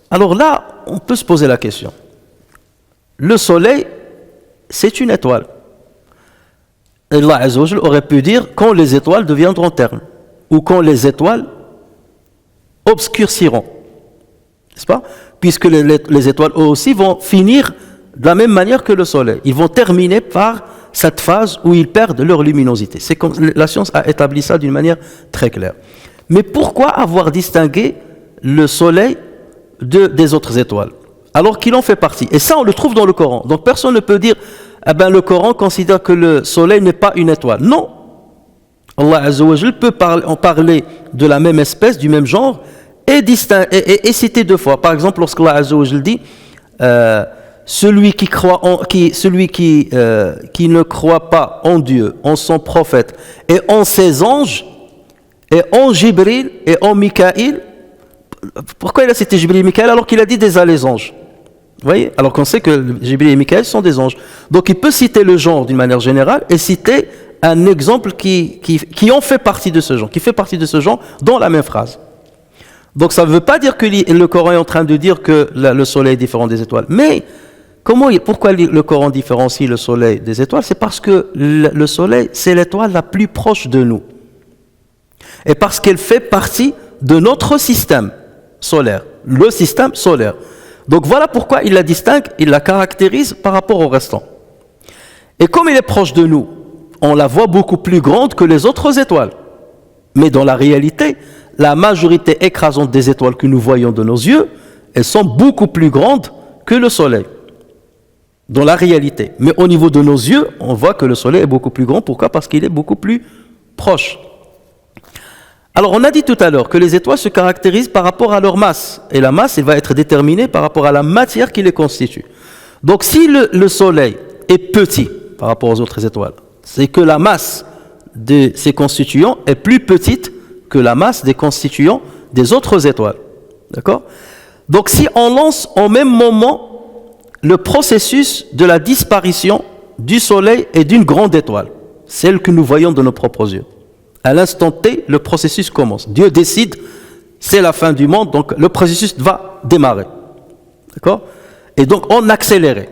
Alors là, on peut se poser la question. Le soleil, c'est une étoile. Allah Azza wa Jal aurait pu dire quand les étoiles deviendront ternes ou quand les étoiles obscurciront, n'est-ce pas? Puisque les étoiles aussi vont finir de la même manière que le soleil. Ils vont terminer par cette phase où ils perdent leur luminosité. C'est comme la science a établi ça d'une manière très claire. Mais pourquoi avoir distingué le soleil des autres étoiles alors qu'il en fait partie? Et ça, on le trouve dans le Coran. Donc personne ne peut dire le Coran considère que le soleil n'est pas une étoile. Non. Allah Azza wa Jal peut en parler de la même espèce, du même genre, et citer deux fois. Par exemple, lorsque Allah Azza wa Jal dit celui qui ne croit pas en Dieu, en son prophète, et en ses anges, et en Jibril, et en Mikaïl. Pourquoi il a cité Jibril et Mikaïl alors qu'il a dit déjà les anges? Vous voyez? Alors qu'on sait que Jibril et Mikaël sont des anges. Donc il peut citer le genre d'une manière générale et citer un exemple qui en fait partie de ce genre, qui fait partie de ce genre dans la même phrase. Donc ça ne veut pas dire que le Coran est en train de dire que le soleil est différent des étoiles. Mais pourquoi le Coran différencie le soleil des étoiles? C'est parce que le soleil, c'est l'étoile la plus proche de nous. Et parce qu'elle fait partie de notre système solaire, le système solaire. Donc voilà pourquoi il la distingue, il la caractérise par rapport au restant. Et comme il est proche de nous, on la voit beaucoup plus grande que les autres étoiles. Mais dans la réalité, la majorité écrasante des étoiles que nous voyons de nos yeux, elles sont beaucoup plus grandes que le Soleil. Dans la réalité. Mais au niveau de nos yeux, on voit que le Soleil est beaucoup plus grand. Pourquoi? Parce qu'il est beaucoup plus proche. Alors, on a dit tout à l'heure que les étoiles se caractérisent par rapport à leur masse. Et la masse, elle va être déterminée par rapport à la matière qui les constitue. Donc, si le Soleil est petit par rapport aux autres étoiles, c'est que la masse de ses constituants est plus petite que la masse des constituants des autres étoiles. D'accord? Donc, si on lance au même moment le processus de la disparition du Soleil et d'une grande étoile, celle que nous voyons de nos propres yeux, à l'instant T, le processus commence. Dieu décide, c'est la fin du monde, donc le processus va démarrer. D'accord? Et donc on accélérait.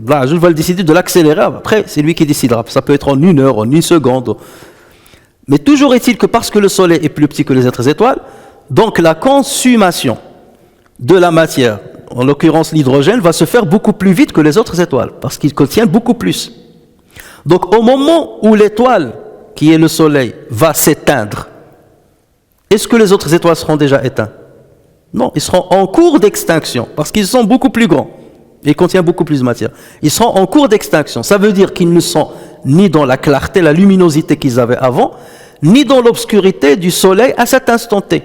Là, je vais décider de l'accélérer, après c'est lui qui décidera. Ça peut être en 1 heure, en 1 seconde. Mais toujours est-il que parce que le Soleil est plus petit que les autres étoiles, donc la consommation de la matière, en l'occurrence l'hydrogène, va se faire beaucoup plus vite que les autres étoiles, parce qu'il contient beaucoup plus. Donc au moment où l'étoile, qui est le Soleil, va s'éteindre, est-ce que les autres étoiles seront déjà éteintes? Non, ils seront en cours d'extinction, parce qu'ils sont beaucoup plus grands. Ils contiennent beaucoup plus de matière. Ils seront en cours d'extinction. Ça veut dire qu'ils ne sont ni dans la clarté, la luminosité qu'ils avaient avant, ni dans l'obscurité du Soleil à cet instant T.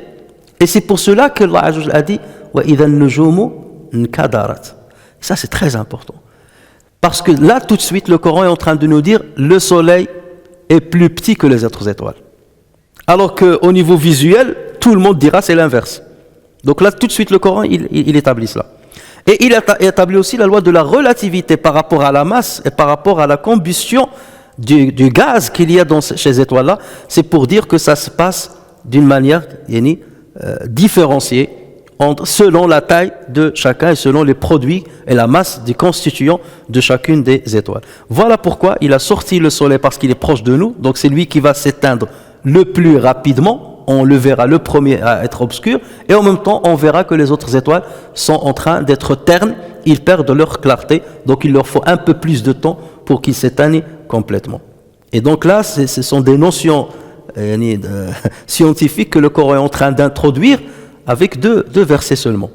Et c'est pour cela que Allah a dit « وَإِذَا النُّجُومُ انْكَدَرَتْ » Ça, c'est très important. Parce que là, tout de suite, le Coran est en train de nous dire « le Soleil est plus petit que les autres étoiles ». Alors qu'au niveau visuel, tout le monde dira c'est l'inverse. Donc là, tout de suite, le Coran, il établit cela. Et il établit aussi la loi de la relativité par rapport à la masse et par rapport à la combustion du gaz qu'il y a dans ces étoiles-là. C'est pour dire que ça se passe d'une manière différenciée selon la taille de chacun et selon les produits et la masse des constituants de chacune des étoiles. Voilà pourquoi il a sorti le Soleil, parce qu'il est proche de nous. Donc c'est lui qui va s'éteindre le plus rapidement. On le verra le premier à être obscur, et en même temps on verra que les autres étoiles sont en train d'être ternes, ils perdent leur clarté, donc il leur faut un peu plus de temps pour qu'ils s'éteignent complètement. Et donc là, ce sont des notions scientifiques que le Coran est en train d'introduire avec deux versets seulement.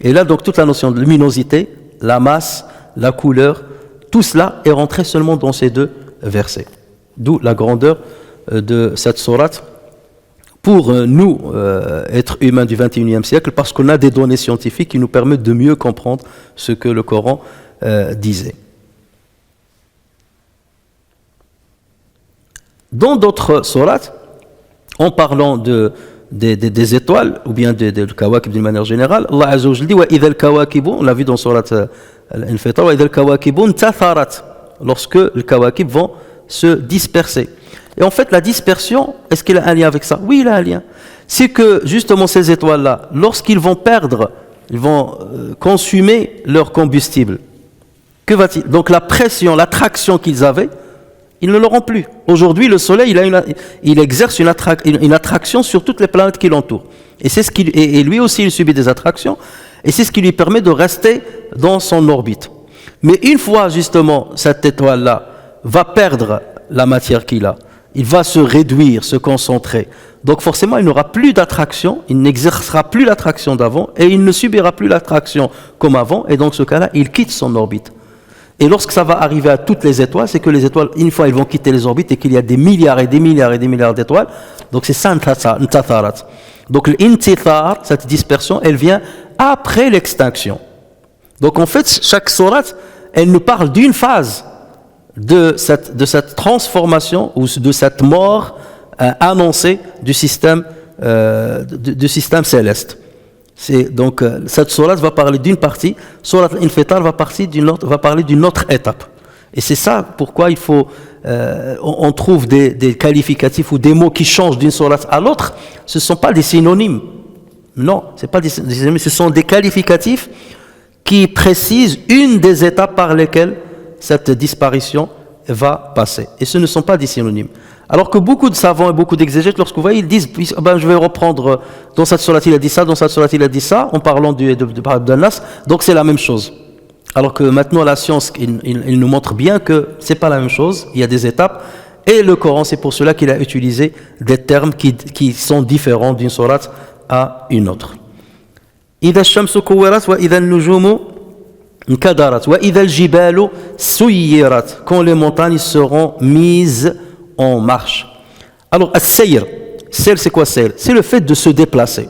Et là, donc toute la notion de luminosité, la masse, la couleur, tout cela est rentré seulement dans ces 2 versets. D'où la grandeur de cette sourate pour nous, êtres humains du XXIe siècle, parce qu'on a des données scientifiques qui nous permettent de mieux comprendre ce que le Coran disait. Dans d'autres sourates, en parlant des étoiles, ou bien des kawakib d'une manière générale, Allah Azza wa Jalla dit wa idhal kawakibu, on l'a vu dans sourate Al-Infitar, wa idhal kawakibu tatharat, lorsque les kawakib vont se disperser. Et en fait, la dispersion, est-ce qu'il a un lien avec ça? Oui, il a un lien. C'est que justement ces étoiles-là, lorsqu'ils vont perdre, ils vont consumer leur combustible. Que va-t-il? Donc la pression, l'attraction qu'ils avaient, ils ne l'auront plus. Aujourd'hui, le Soleil, il exerce une attraction sur toutes les planètes qui l'entourent. Et lui aussi, il subit des attractions. Et c'est ce qui lui permet de rester dans son orbite. Mais une fois justement cette étoile-là va perdre la matière qu'il a, il va se réduire, se concentrer. Donc forcément, il n'aura plus d'attraction, il n'exercera plus l'attraction d'avant et il ne subira plus l'attraction comme avant. Et dans ce cas-là, il quitte son orbite. Et lorsque ça va arriver à toutes les étoiles, c'est que les étoiles, une fois, elles vont quitter les orbites et qu'il y a des milliards et des milliards et des milliards d'étoiles. Donc c'est ça, intatharat. Donc l'intithar, cette dispersion, elle vient après l'extinction. Donc en fait, chaque sourate, elle nous parle d'une phase de cette transformation ou de cette mort annoncée du système céleste. Donc cette sourate va parler d'une partie, sourate Al-Infitar va parler d'une autre étape. Et c'est ça pourquoi il faut, on trouve des qualificatifs ou des mots qui changent d'une sourate à l'autre. Ce ne sont pas des synonymes. Non, c'est pas des synonymes, ce sont des qualificatifs qui précisent une des étapes par lesquelles cette disparition va passer. Et ce ne sont pas des synonymes. Alors que beaucoup de savants et beaucoup d'exégètes, lorsque vous voyez, ils disent je vais reprendre, dans cette sourate il a dit ça, dans cette sourate il a dit ça, en parlant de Nas, donc c'est la même chose. Alors que maintenant la science, il nous montre bien que c'est pas la même chose, il y a des étapes, Et le Coran, c'est pour cela qu'il a utilisé des termes qui sont différents d'une sourate à une autre. إذا الشمس كورت وإذا النجوم انكدرت وإذا الجبال سيرت, quand les montagnes seront mises en marche. Alors, as-sayr, c'est quoi sayr? C'est le fait de se déplacer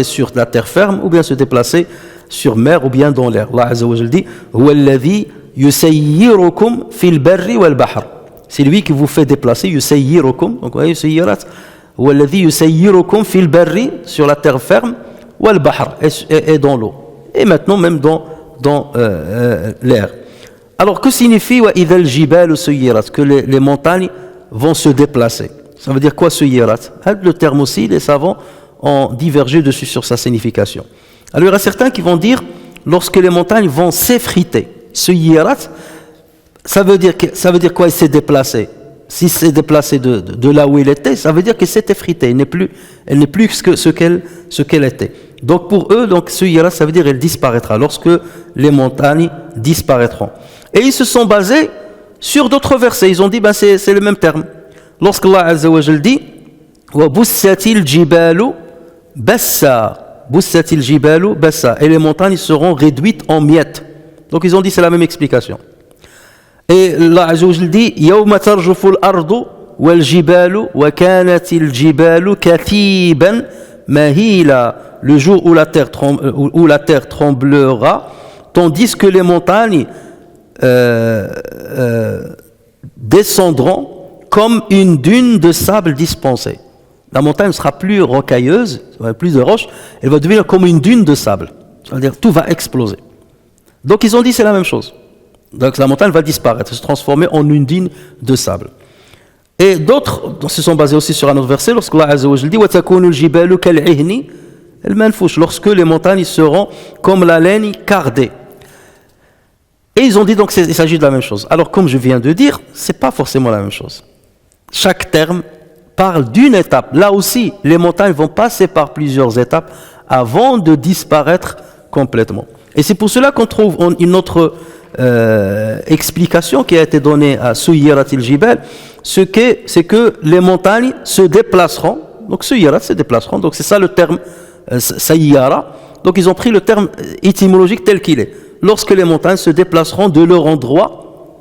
sur la terre ferme ou bien se déplacer sur mer ou bien dans l'air. Allah Azza wa Jalla dit هو الذي يسيركم في البر والبحر. C'est lui qui vous fait déplacer, يسيركم, donc voyez, يسيرات, هو الذي يسيركم في البر, sur la terre ferme, والبحر, et dans l'eau, et maintenant même dans l'air. Alors que signifie وإذا الجبال سيرت, que les montagnes vont se déplacer? Ça veut dire quoi سيرت? Le terme aussi, les savants ont divergé dessus sur sa signification. Alors il y a certains qui vont dire lorsque les montagnes vont s'effriter. سيرت, ça veut dire quoi? Il s'est déplacé. Si c'est déplacé de là où il était, ça veut dire qu'il s'est effrité. Elle n'est plus ce qu'elle était. Donc pour eux, suyirat, ça veut dire elle disparaîtra lorsque les montagnes disparaîtront. Et ils se sont basés sur d'autres versets. Ils ont dit c'est le même terme. Lorsque Allah Azza wa Jalla dit wa bussatil jibalu bassa, bussatil jibalu bassa, et les montagnes seront réduites en miettes. Donc ils ont dit c'est la même explication. Et Allah Azza wa Jalla dit yawma tarjufu al-ardu wal jibalu wa kanat al-jibalu kathiban mahila, le jour où la terre tremblera, tandis que les montagnes descendront comme une dune de sable dispensée. La montagne ne sera plus rocailleuse, plus de roches, elle va devenir comme une dune de sable. C'est-à-dire tout va exploser. Donc ils ont dit c'est la même chose. Donc la montagne va disparaître, se transformer en une dune de sable. Et d'autres se sont basés aussi sur un autre verset, lorsque Allah Azza wa Jalla dit وَتَكُونُ الْجِبَالُ كَالْعِهْنِ الْمَنْفُوشِ, lorsque les montagnes seront comme la laine cardée. Et ils ont dit donc il s'agit de la même chose. Alors comme je viens de dire, c'est pas forcément la même chose. Chaque terme parle d'une étape. Là aussi, les montagnes vont passer par plusieurs étapes avant de disparaître complètement. Et c'est pour cela qu'on trouve une autre explication qui a été donnée à Suyirat al-Jibal, c'est que les montagnes se déplaceront. Donc Suyirat se déplaceront. Donc c'est ça le terme Sayyara. Donc ils ont pris le terme étymologique tel qu'il est. Lorsque les montagnes se déplaceront de leur endroit,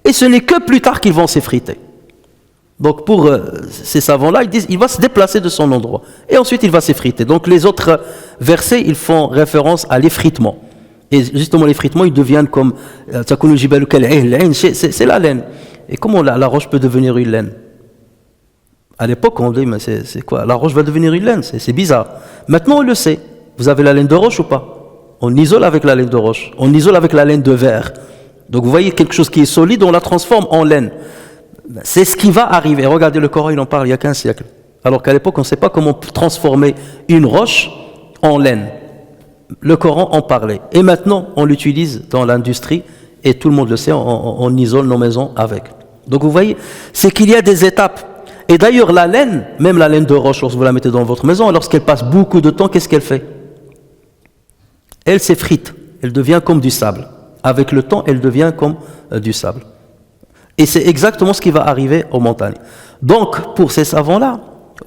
et ce n'est que plus tard qu'ils vont s'effriter. Donc pour ces savants-là, ils disent il va se déplacer de son endroit et ensuite il va s'effriter. Donc les autres versets, ils font référence à l'effritement. Et justement l'effritement, ils deviennent comme c'est la laine. Et comment la roche peut devenir une laine? À l'époque, on dit mais c'est quoi? La roche va devenir une laine, c'est bizarre. Maintenant on le sait. Vous avez la laine de roche ou pas? On isole avec la laine de roche, on isole avec la laine de verre. Donc vous voyez quelque chose qui est solide, on la transforme en laine. C'est ce qui va arriver. Regardez, le Coran, il en parle il y a 15 siècles. Alors qu'à l'époque, on ne sait pas comment transformer une roche en laine. Le Coran en parlait. Et maintenant, on l'utilise dans l'industrie et tout le monde le sait, on isole nos maisons avec. Donc vous voyez, c'est qu'il y a des étapes. Et d'ailleurs, la laine, même la laine de roche, lorsque vous la mettez dans votre maison, lorsqu'elle passe beaucoup de temps, qu'est-ce qu'elle fait? Elle s'effrite, elle devient comme du sable. Avec le temps, elle devient comme du sable. Et c'est exactement ce qui va arriver aux montagnes. Donc, pour ces savants-là,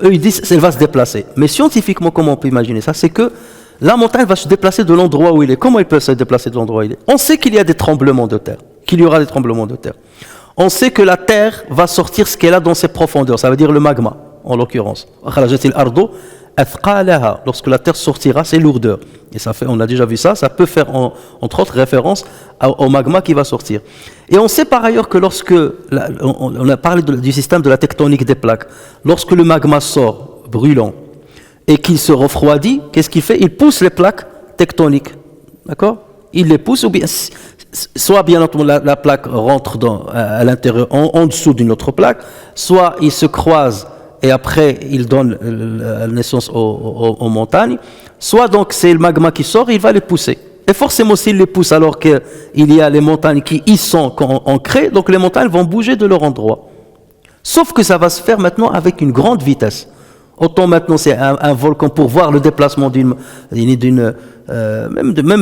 eux, ils disent qu'elle va se déplacer. Mais scientifiquement, comment on peut imaginer ça? C'est que la montagne va se déplacer de l'endroit où il est. Comment elle peut se déplacer de l'endroit où il est? On sait qu'il y a des tremblements de terre, qu'il y aura des tremblements de terre. On sait que la terre va sortir ce qu'elle a dans ses profondeurs, ça veut dire le magma, en l'occurrence. Lorsque la terre sortira, c'est lourdeur. Et ça fait, on a déjà vu ça, ça peut faire entre autres référence au magma qui va sortir. Et on sait par ailleurs que on a parlé du système de la tectonique des plaques, lorsque le magma sort brûlant et qu'il se refroidit, qu'est-ce qu'il fait? Il pousse les plaques tectoniques, d'accord? Il les pousse, ou bien soit bien entendu la plaque rentre à l'intérieur, en dessous d'une autre plaque, soit il se croise et après il donne naissance aux montagnes, soit donc c'est le magma qui sort, il va les pousser. Et forcément s'il les pousse alors qu'il y a les montagnes qui y sont ancrées, donc les montagnes vont bouger de leur endroit. Sauf que ça va se faire maintenant avec une grande vitesse. Autant maintenant c'est un volcan pour voir le déplacement même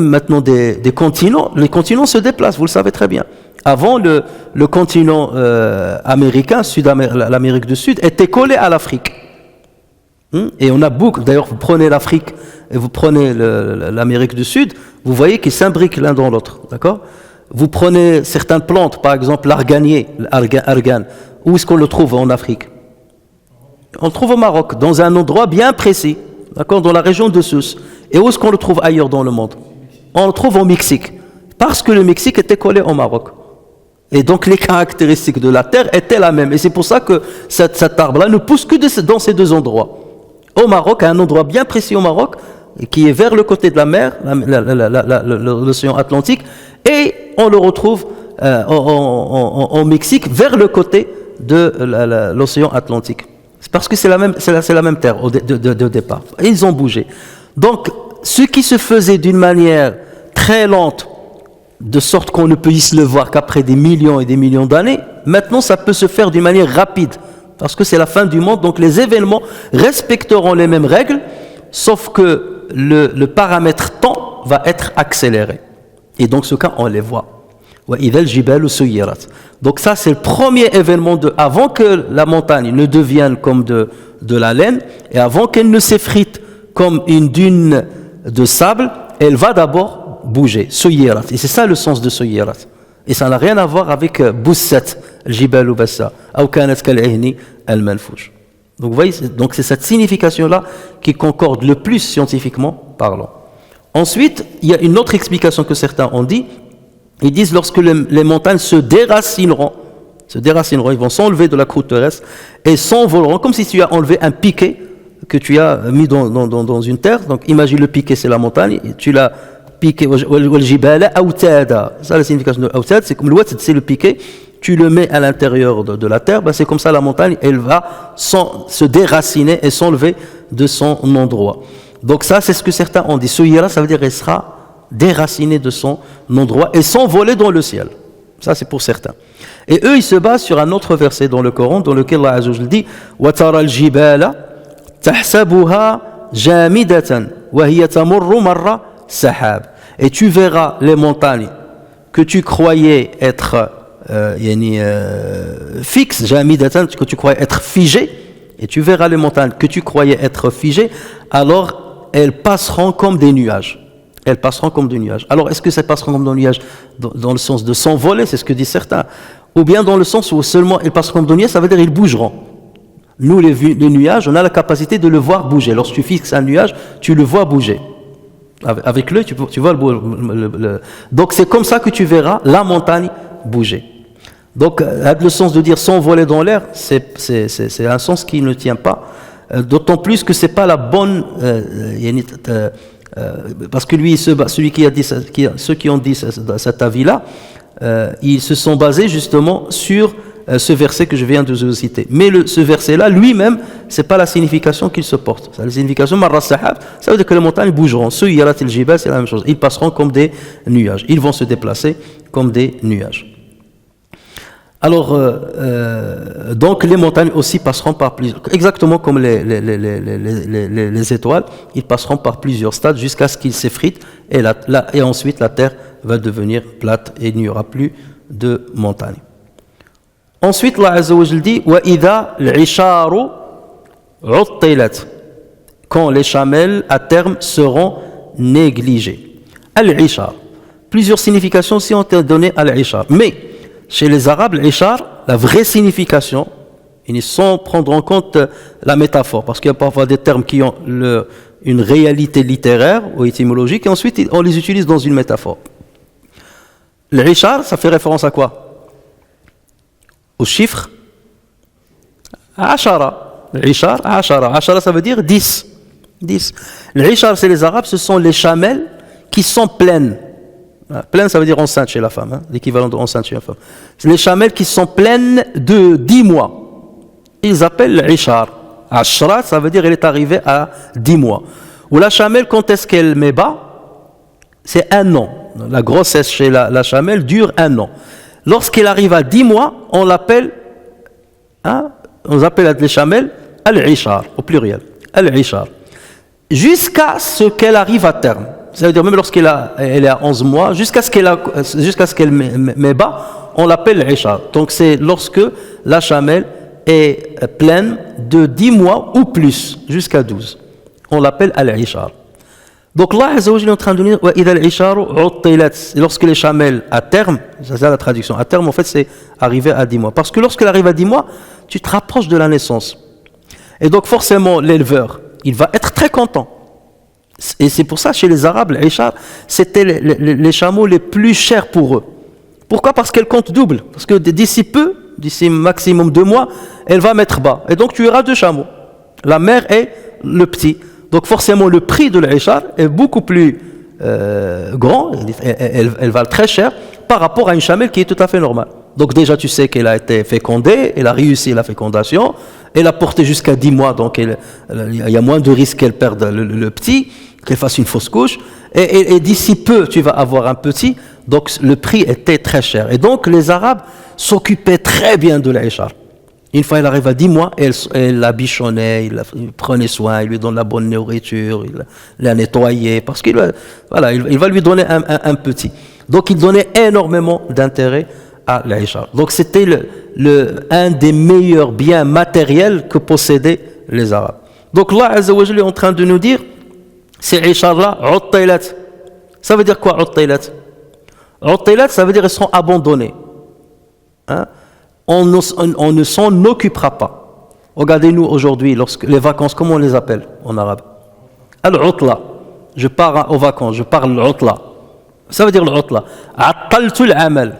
maintenant des continents. Les continents se déplacent, vous le savez très bien. Avant, le continent américain, l'Amérique du Sud, était collé à l'Afrique. Et on a beaucoup, d'ailleurs, vous prenez l'Afrique et vous prenez l'Amérique du Sud, vous voyez qu'ils s'imbriquent l'un dans l'autre, d'accord? Vous prenez certaines plantes, par exemple l'arganier, l'argan, où est-ce qu'on le trouve en Afrique? On le trouve au Maroc, dans un endroit bien précis, d'accord, dans la région de Sousse. Et où est-ce qu'on le trouve ailleurs dans le monde? On le trouve au Mexique, parce que le Mexique était collé au Maroc. Et donc les caractéristiques de la terre étaient la même. Et c'est pour ça que cet arbre-là ne pousse que dans ces deux endroits. Au Maroc, à un endroit bien précis au Maroc, qui est vers le côté de la mer, l'océan Atlantique, et on le retrouve au Mexique, vers le côté de l'océan Atlantique. C'est parce que c'est la même terre de départ. Et ils ont bougé. Donc, ce qui se faisait d'une manière très lente, de sorte qu'on ne puisse le voir qu'après des millions et des millions d'années, maintenant ça peut se faire d'une manière rapide, parce que c'est la fin du monde, donc les événements respecteront les mêmes règles, sauf que le paramètre temps va être accéléré. Et donc ce cas, on les voit. Donc ça, c'est le premier événement avant que la montagne ne devienne comme de la laine, et avant qu'elle ne s'effrite comme une dune de sable, elle va d'abord bouger, suyirat. Et c'est ça le sens de suyirat. Et ça n'a rien à voir avec boussat, al-jibalu bassa, ou kanat kal-ihni al-manfouj. Donc vous voyez, donc c'est cette signification-là qui concorde le plus scientifiquement parlant. Ensuite, il y a une autre explication que certains ont dit. Ils disent lorsque les montagnes se déracineront, ils vont s'enlever de la croûte terrestre et s'envoleront, comme si tu as enlevé un piquet que tu as mis dans une terre. Donc imagine le piquet, c'est la montagne, et tu l'as piqué, ça la signification de autad, c'est comme le watad, c'est le piquet, tu le mets à l'intérieur de la terre, ben c'est comme ça la montagne, elle va se déraciner et s'enlever de son endroit. Donc ça, c'est ce que certains ont dit. Souyira, ça veut dire qu'elle sera déracinée de son endroit et s'envoler dans le ciel. Ça, c'est pour certains. Et eux, ils se basent sur un autre verset dans le Coran, dans lequel Allah Azza wa Jalla dit وَتَرَى الْجِبَالَ تَحْسَبُهَا جَامِدَةً وَهِيَ تَمُرُّ مَرَّ سَحَابٍ. Et tu verras les montagnes que tu croyais être fixes, jamidatan, que tu croyais être figées, et tu verras les montagnes que tu croyais être figées, alors elles passeront comme des nuages. Elles passeront comme des nuages. Alors, est-ce que ça passeront comme des nuages dans le sens de s'envoler, c'est ce que disent certains, ou bien dans le sens où seulement elles passeront comme des nuages, ça veut dire qu'ils bougeront. Nous, les nuages, on a la capacité de le voir bouger. Lorsque tu fixes un nuage, tu le vois bouger. Avec l'œil, tu vois donc c'est comme ça que tu verras la montagne bouger. Donc, le sens de dire s'envoler dans l'air, c'est un sens qui ne tient pas. D'autant plus que c'est pas la bonne. Parce que lui, celui qui a dit, ceux qui ont dit cet avis-là, ils se sont basés justement sur ce verset que je viens de vous citer. Mais ce verset-là, lui-même, c'est pas la signification qu'il se porte. La signification marra sahab, ça veut dire que les montagnes bougeront. Ceux yarat il jibal, c'est la même chose. Ils passeront comme des nuages. Ils vont se déplacer comme des nuages. Alors, donc les montagnes aussi passeront par plusieurs, exactement comme les étoiles, ils passeront par plusieurs stades jusqu'à ce qu'ils s'effritent et ensuite la terre va devenir plate et il n'y aura plus de montagnes. Ensuite, Allah Azza wa Jalla dit wa idha al-isharu uttilat, quand les chamelles à terme seront négligées. Al-ishar, plusieurs significations aussi ont été données à al-ishar, mais chez les Arabes, l'ishar, la vraie signification, ils sans prendre en compte la métaphore, parce qu'il y a parfois des termes qui ont une réalité littéraire ou étymologique, et ensuite on les utilise dans une métaphore. L'ishar, ça fait référence à quoi? Au chiffre Ashara. L'ishar, Ashara. Ashara, ça veut dire 10. 10. L'ishar, c'est les Arabes, ce sont les chamelles qui sont pleines. Pleine, ça veut dire enceinte chez la femme, l'équivalent de enceinte chez la femme. C'est les chamelles qui sont pleines de 10 mois. Ils appellent l'ishar. Ashra, ça veut dire qu'elle est arrivée à 10 mois. Ou la chamelle, quand est-ce qu'elle met bas? C'est 1 an. La grossesse chez la chamelle dure 1 an. Lorsqu'elle arrive à 10 mois, on l'appelle, on appelle les chamelles al-ishar, au pluriel. Al-ishar. Jusqu'à ce qu'elle arrive à terme. Ça veut dire même lorsqu'elle est à 11 mois, jusqu'à ce qu'elle met bas, on l'appelle l'Ishar. Donc c'est lorsque la chamelle est pleine de 10 mois ou plus, jusqu'à 12. On l'appelle al-Ishar. Donc là, Azza wa Jalla est en train de dire lorsque les chamelles à terme, c'est ça la traduction, à terme en fait c'est arriver à 10 mois. Parce que lorsqu'elle arrive à 10 mois, tu te rapproches de la naissance. Et donc forcément l'éleveur, il va être très content. Et c'est pour ça chez les Arabes, l'Ishar, c'était les chameaux les plus chers pour eux. Pourquoi? Parce qu'elle compte double. Parce que d'ici maximum 2 mois, elle va mettre bas. Et donc tu auras 2 chameaux. La mère et le petit. Donc forcément le prix de l'Ishar est beaucoup plus grand, elle va très cher par rapport à une chamelle qui est tout à fait normale. Donc déjà tu sais qu'elle a été fécondée, elle a réussi la fécondation, elle a porté jusqu'à 10 mois, donc il y a moins de risques qu'elle perde le petit, qu'elle fasse une fausse couche, et d'ici peu tu vas avoir un petit, donc le prix était très cher. Et donc les Arabes s'occupaient très bien de l'Ishar. Une fois elle arrive à 10 mois, elle la bichonnait, il prenait soin, il lui donne la bonne nourriture, il la nettoyait, parce qu'il il va lui donner un petit. Donc il donnait énormément d'intérêt à l'Ishar. Donc c'était un des meilleurs biens matériels que possédaient les Arabes. Donc là, Azza wa Jalla est en train de nous dire, ces Ishar-là, Uttailat. Ça veut dire quoi, Uttailat? Uttailat, ça veut dire qu'ils seront abandonnés. Hein? On ne s'en occupera pas. Regardez-nous aujourd'hui, lorsque les vacances, comment on les appelle en arabe? Al-Utla. Je pars aux vacances, je parle l'Utla. Ça veut dire l'Utla. Attaltu al-amal.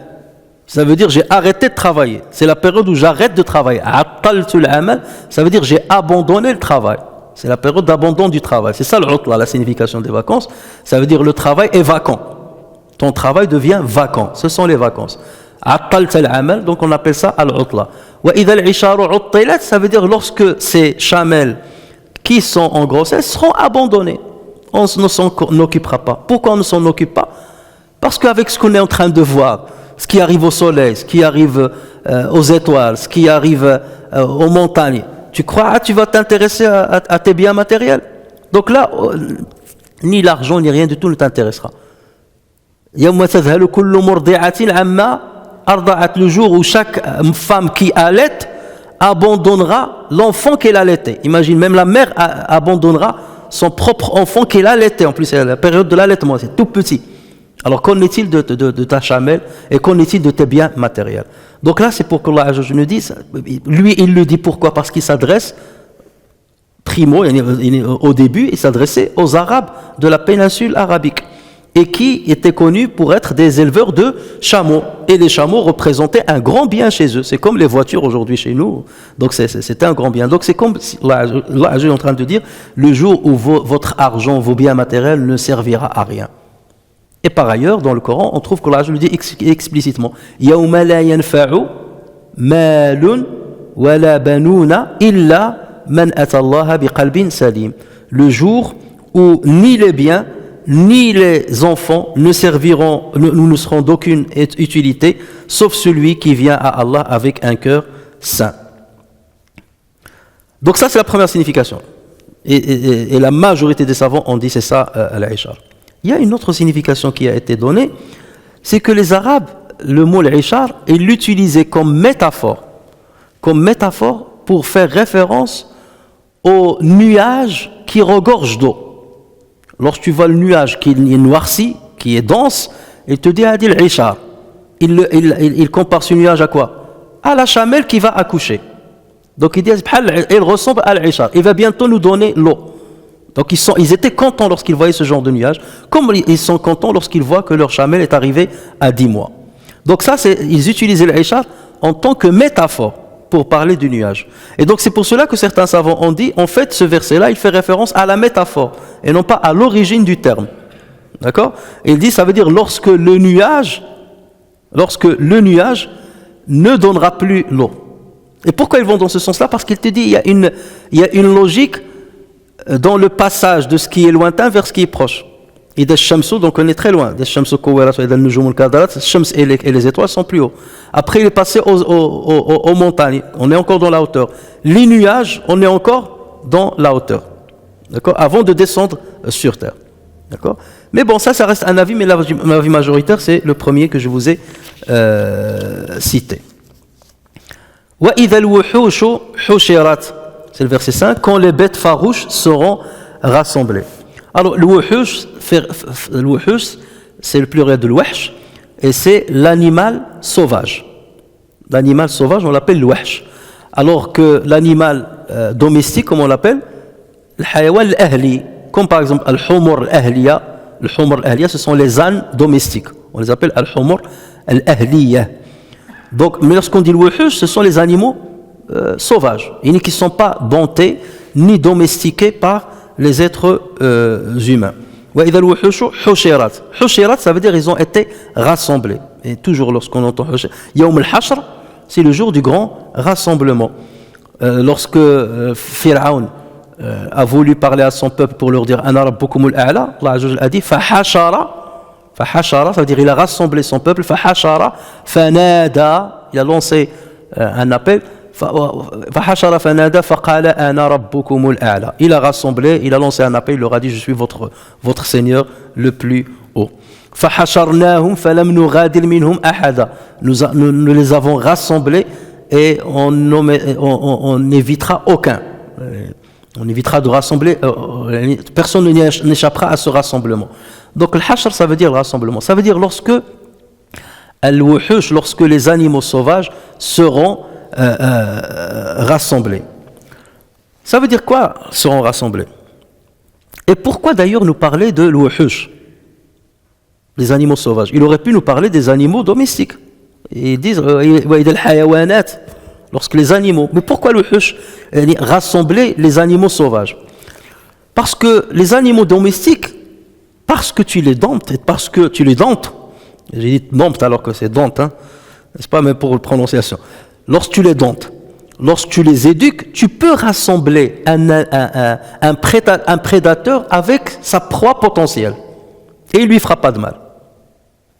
Ça veut dire j'ai arrêté de travailler. C'est la période où j'arrête de travailler. Attaltu al-amal, ça veut dire j'ai abandonné le travail. C'est la période d'abandon du travail. C'est ça l'Utla, la signification des vacances. Ça veut dire le travail est vacant. Ton travail devient vacant. Ce sont les vacances. Donc on appelle ça al-utla. Ça veut dire lorsque ces chamelles qui sont en grossesse seront abandonnées. On ne s'en occupera pas. Pourquoi on ne s'en occupe pas? Parce qu'avec ce qu'on est en train de voir, ce qui arrive au soleil, ce qui arrive aux étoiles, ce qui arrive aux montagnes, tu crois tu vas t'intéresser à tes biens matériels? Donc là, ni l'argent ni rien du tout ne t'intéressera. Le jour où chaque femme qui allait abandonnera l'enfant qu'elle allaitait. Imagine, même la mère abandonnera son propre enfant qu'elle allaitait. En plus, c'est la période de l'allaitement, c'est tout petit. Alors, qu'en est-il de ta chamelle et qu'en est-il de tes biens matériels? Donc là, c'est pour que Allah je nous dise, lui, il le dit pourquoi? Parce qu'il s'adresse, au début, il s'adressait aux Arabes de la péninsule arabique, et qui étaient connus pour être des éleveurs de chameaux. Et les chameaux représentaient un grand bien chez eux. C'est comme les voitures aujourd'hui chez nous. Donc c'était un grand bien. Donc c'est comme là je suis en train de dire, le jour où votre argent, vos biens matériels ne servira à rien. Et par ailleurs, dans le Coran, on trouve que là je le dis explicitement. Yawma la yanfa'u malun wala banuna illa man ata Allah biqalbin salim. Le jour où ni les biens ni les enfants ne serviront, nous ne serons d'aucune utilité, sauf celui qui vient à Allah avec un cœur saint. Donc ça c'est la première signification. Et la majorité des savants ont dit c'est ça l'Ishar. Il y a une autre signification qui a été donnée, c'est que les Arabes, le mot l'Ishar, ils l'utilisaient comme métaphore pour faire référence au nuage qui regorge d'eau. Lorsque tu vois le nuage qui est noirci, qui est dense, il te dit Adil Ishar. Il compare ce nuage à quoi? À la chamelle qui va accoucher. Donc il dit il ressemble à l'Ishar. Il va bientôt nous donner l'eau. Donc ils étaient contents lorsqu'ils voyaient ce genre de nuage, comme ils sont contents lorsqu'ils voient que leur chamelle est arrivée à 10 mois. Donc ça, ils utilisaient l'Ishar en tant que métaphore pour parler du nuage. Et donc c'est pour cela que certains savants ont dit, en fait ce verset-là, il fait référence à la métaphore, et non pas à l'origine du terme. D'accord? Il dit, ça veut dire lorsque le nuage ne donnera plus l'eau. Et pourquoi ils vont dans ce sens-là? Parce qu'il te dit, il y a une logique dans le passage de ce qui est lointain vers ce qui est proche. Et des Shamsou, donc on est très loin. Des Shamsou Kouwera, des Nujum Kadarat, Shams et les étoiles sont plus hauts. Après, il est passé aux montagnes. On est encore dans la hauteur. Les nuages, on est encore dans la hauteur. D'accord? Avant de descendre sur terre. D'accord? Mais bon, ça reste un avis, mais l'avis majoritaire, c'est le premier que je vous ai cité. وَإِذَا الْوُحُوشُ حُشِرَتْ, c'est le verset 5, quand les bêtes farouches seront rassemblées. Alors, le wuhush, c'est le pluriel de l'wahsh, et c'est l'animal sauvage. L'animal sauvage, on l'appelle l'wahsh. Alors que l'animal domestique, comme on l'appelle, le hayawan al-ahli, comme par exemple al-humur al-ahliya. Le humur al-ahliya, ce sont les ânes domestiques. On les appelle al-humur al-ahliya. Donc, mais lorsqu'on dit le wuhush, ce sont les animaux sauvages, qui ne sont pas domptés ni domestiqués par les êtres humains. وَإِذَا الْوُحُوشُ حُشِرَتْ. حُشِرَتْ, ça veut dire ils ont été rassemblés. Et toujours lorsqu'on entend حُشِرَتْ, يَوْمُ الْحَشْرِ, c'est le jour du grand rassemblement. Lorsque Pharaon a voulu parler à son peuple pour leur dire أَنَا رَبُّكُمُ الْأَعْلَى, Allah a dit فَحَشَرَ, ça veut dire il a rassemblé son peuple. فَحَشَرَ فَنَادَى, il a lancé un appel. فحشر فنادى فقال أنا ربكم الأعلى. Il a rassemblé, il a lancé un appel, il leur a dit je suis votre Seigneur le plus haut. فحشرناهم فلم نغادر منهم أحدا. Nous les avons rassemblés et on évitera aucun. On évitera de rassembler, personne n'échappera à ce rassemblement. Donc le hashr, ça veut dire le rassemblement. Ça veut dire lorsque al-wuhush, lorsque les animaux sauvages seront rassemblés. Ça veut dire quoi, seront rassemblés? Et pourquoi d'ailleurs nous parler de l'wuhush, les animaux sauvages? Il aurait pu nous parler des animaux domestiques. Ils disent lorsque les animaux. Mais pourquoi l'wuhush, rassembler les animaux sauvages? Parce que les animaux domestiques, parce que tu les domptes, j'ai dit dompte alors que c'est dompte, hein, n'est-ce pas, même pour la prononciation. Lorsque tu les domptes, lorsque tu les éduques, tu peux rassembler un prédateur avec sa proie potentielle. Et il ne lui fera pas de mal.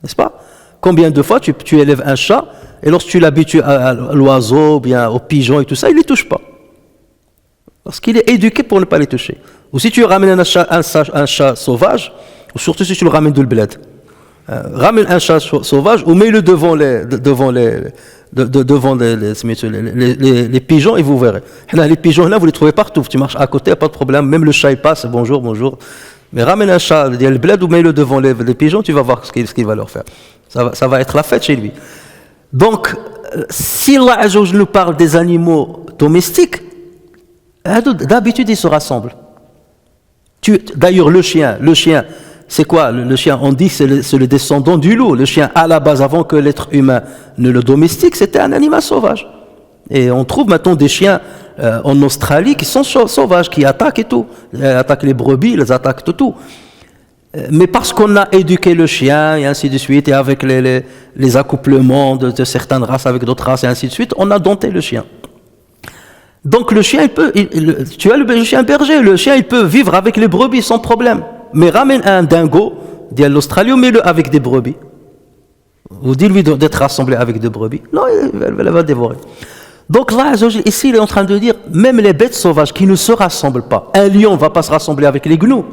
N'est-ce pas? Combien de fois tu élèves un chat, et lorsque tu l'habitues à l'oiseau, bien au pigeon et tout ça, il ne les touche pas. Parce qu'il est éduqué pour ne pas les toucher. Ou si tu ramènes un chat sauvage, ou surtout si tu le ramènes de le bled, ramène un chat sauvage ou mets-le devant les pigeons et vous verrez. Les pigeons là, vous les trouvez partout. Tu marches à côté, pas de problème. Même le chat il passe, bonjour. Mais ramène un chat, il y a le bled ou mets-le devant les pigeons, tu vas voir ce qu'il va leur faire. Ça va être la fête chez lui. Donc, si Allah Azza wa Jalla nous parle des animaux domestiques, d'habitude ils se rassemblent. D'ailleurs, le chien, c'est quoi le chien? On dit que c'est le descendant du loup. Le chien, à la base, avant que l'être humain ne le domestique, c'était un animal sauvage. Et on trouve maintenant des chiens en Australie qui sont sauvages, qui attaquent et tout. Ils attaquent les brebis, ils les attaquent tout. Mais parce qu'on a éduqué le chien, et ainsi de suite, et avec les accouplements de certaines races avec d'autres races, et ainsi de suite, on a dompté le chien. Donc le chien, tu as le chien berger, le chien, il peut vivre avec les brebis sans problème. Mais ramène un dingo, dit à l'Australie, ou mets-le avec des brebis. Ou dis-lui d'être rassemblé avec des brebis. Non, elle va dévorer. Donc là, ici, il est en train de dire, même les bêtes sauvages qui ne se rassemblent pas. Un lion ne va pas se rassembler avec les gnous.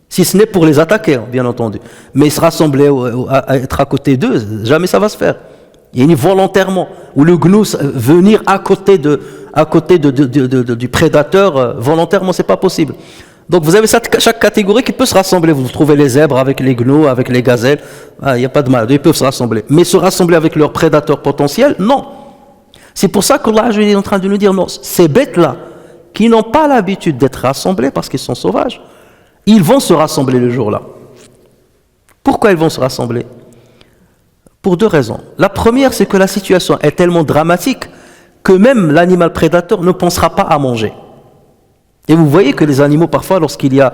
Si ce n'est pour les attaquer, bien entendu. Mais se rassembler, être à côté d'eux, jamais ça va se faire. Il y a volontairement, ou le gnou venir à côté du prédateur, volontairement, c'est pas possible. Donc vous avez chaque catégorie qui peut se rassembler. Vous trouvez les zèbres avec les gnous, avec les gazelles, il n'y a pas de mal, ils peuvent se rassembler. Mais se rassembler avec leur prédateur potentiel, non. C'est pour ça qu'Allah est en train de nous dire, non, ces bêtes-là, qui n'ont pas l'habitude d'être rassemblées parce qu'ils sont sauvages, ils vont se rassembler le jour-là. Pourquoi ils vont se rassembler? Pour deux raisons. La première, c'est que la situation est tellement dramatique que même l'animal prédateur ne pensera pas à manger. Et vous voyez que les animaux, parfois, lorsqu'il y a,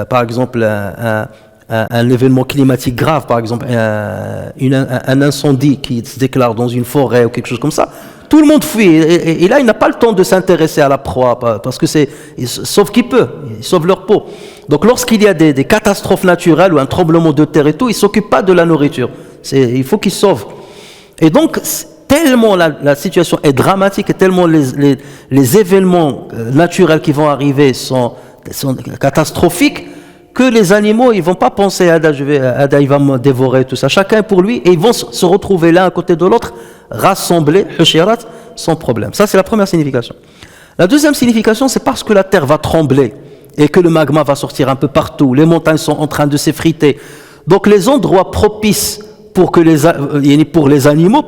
par exemple, un événement climatique grave, par exemple, un incendie qui se déclare dans une forêt ou quelque chose comme ça, tout le monde fuit. Et là, il n'a pas le temps de s'intéresser à la proie, parce que sauf qu'il peut, ils sauvent leur peau. Donc, lorsqu'il y a des catastrophes naturelles ou un tremblement de terre et tout, ils ne s'occupent pas de la nourriture. Il faut qu'ils sauvent. Et donc, tellement la situation est dramatique et tellement les événements naturels qui vont arriver sont catastrophiques que les animaux, ils vont pas penser Ada il va me dévorer, tout ça. Chacun pour lui, et ils vont se retrouver l'un à côté de l'autre, rassemblés, hushirat, sans problème. Ça, c'est la première signification. La deuxième signification, c'est parce que la terre va trembler et que le magma va sortir un peu partout, les montagnes sont en train de s'effriter. Donc les endroits propices pour que les animaux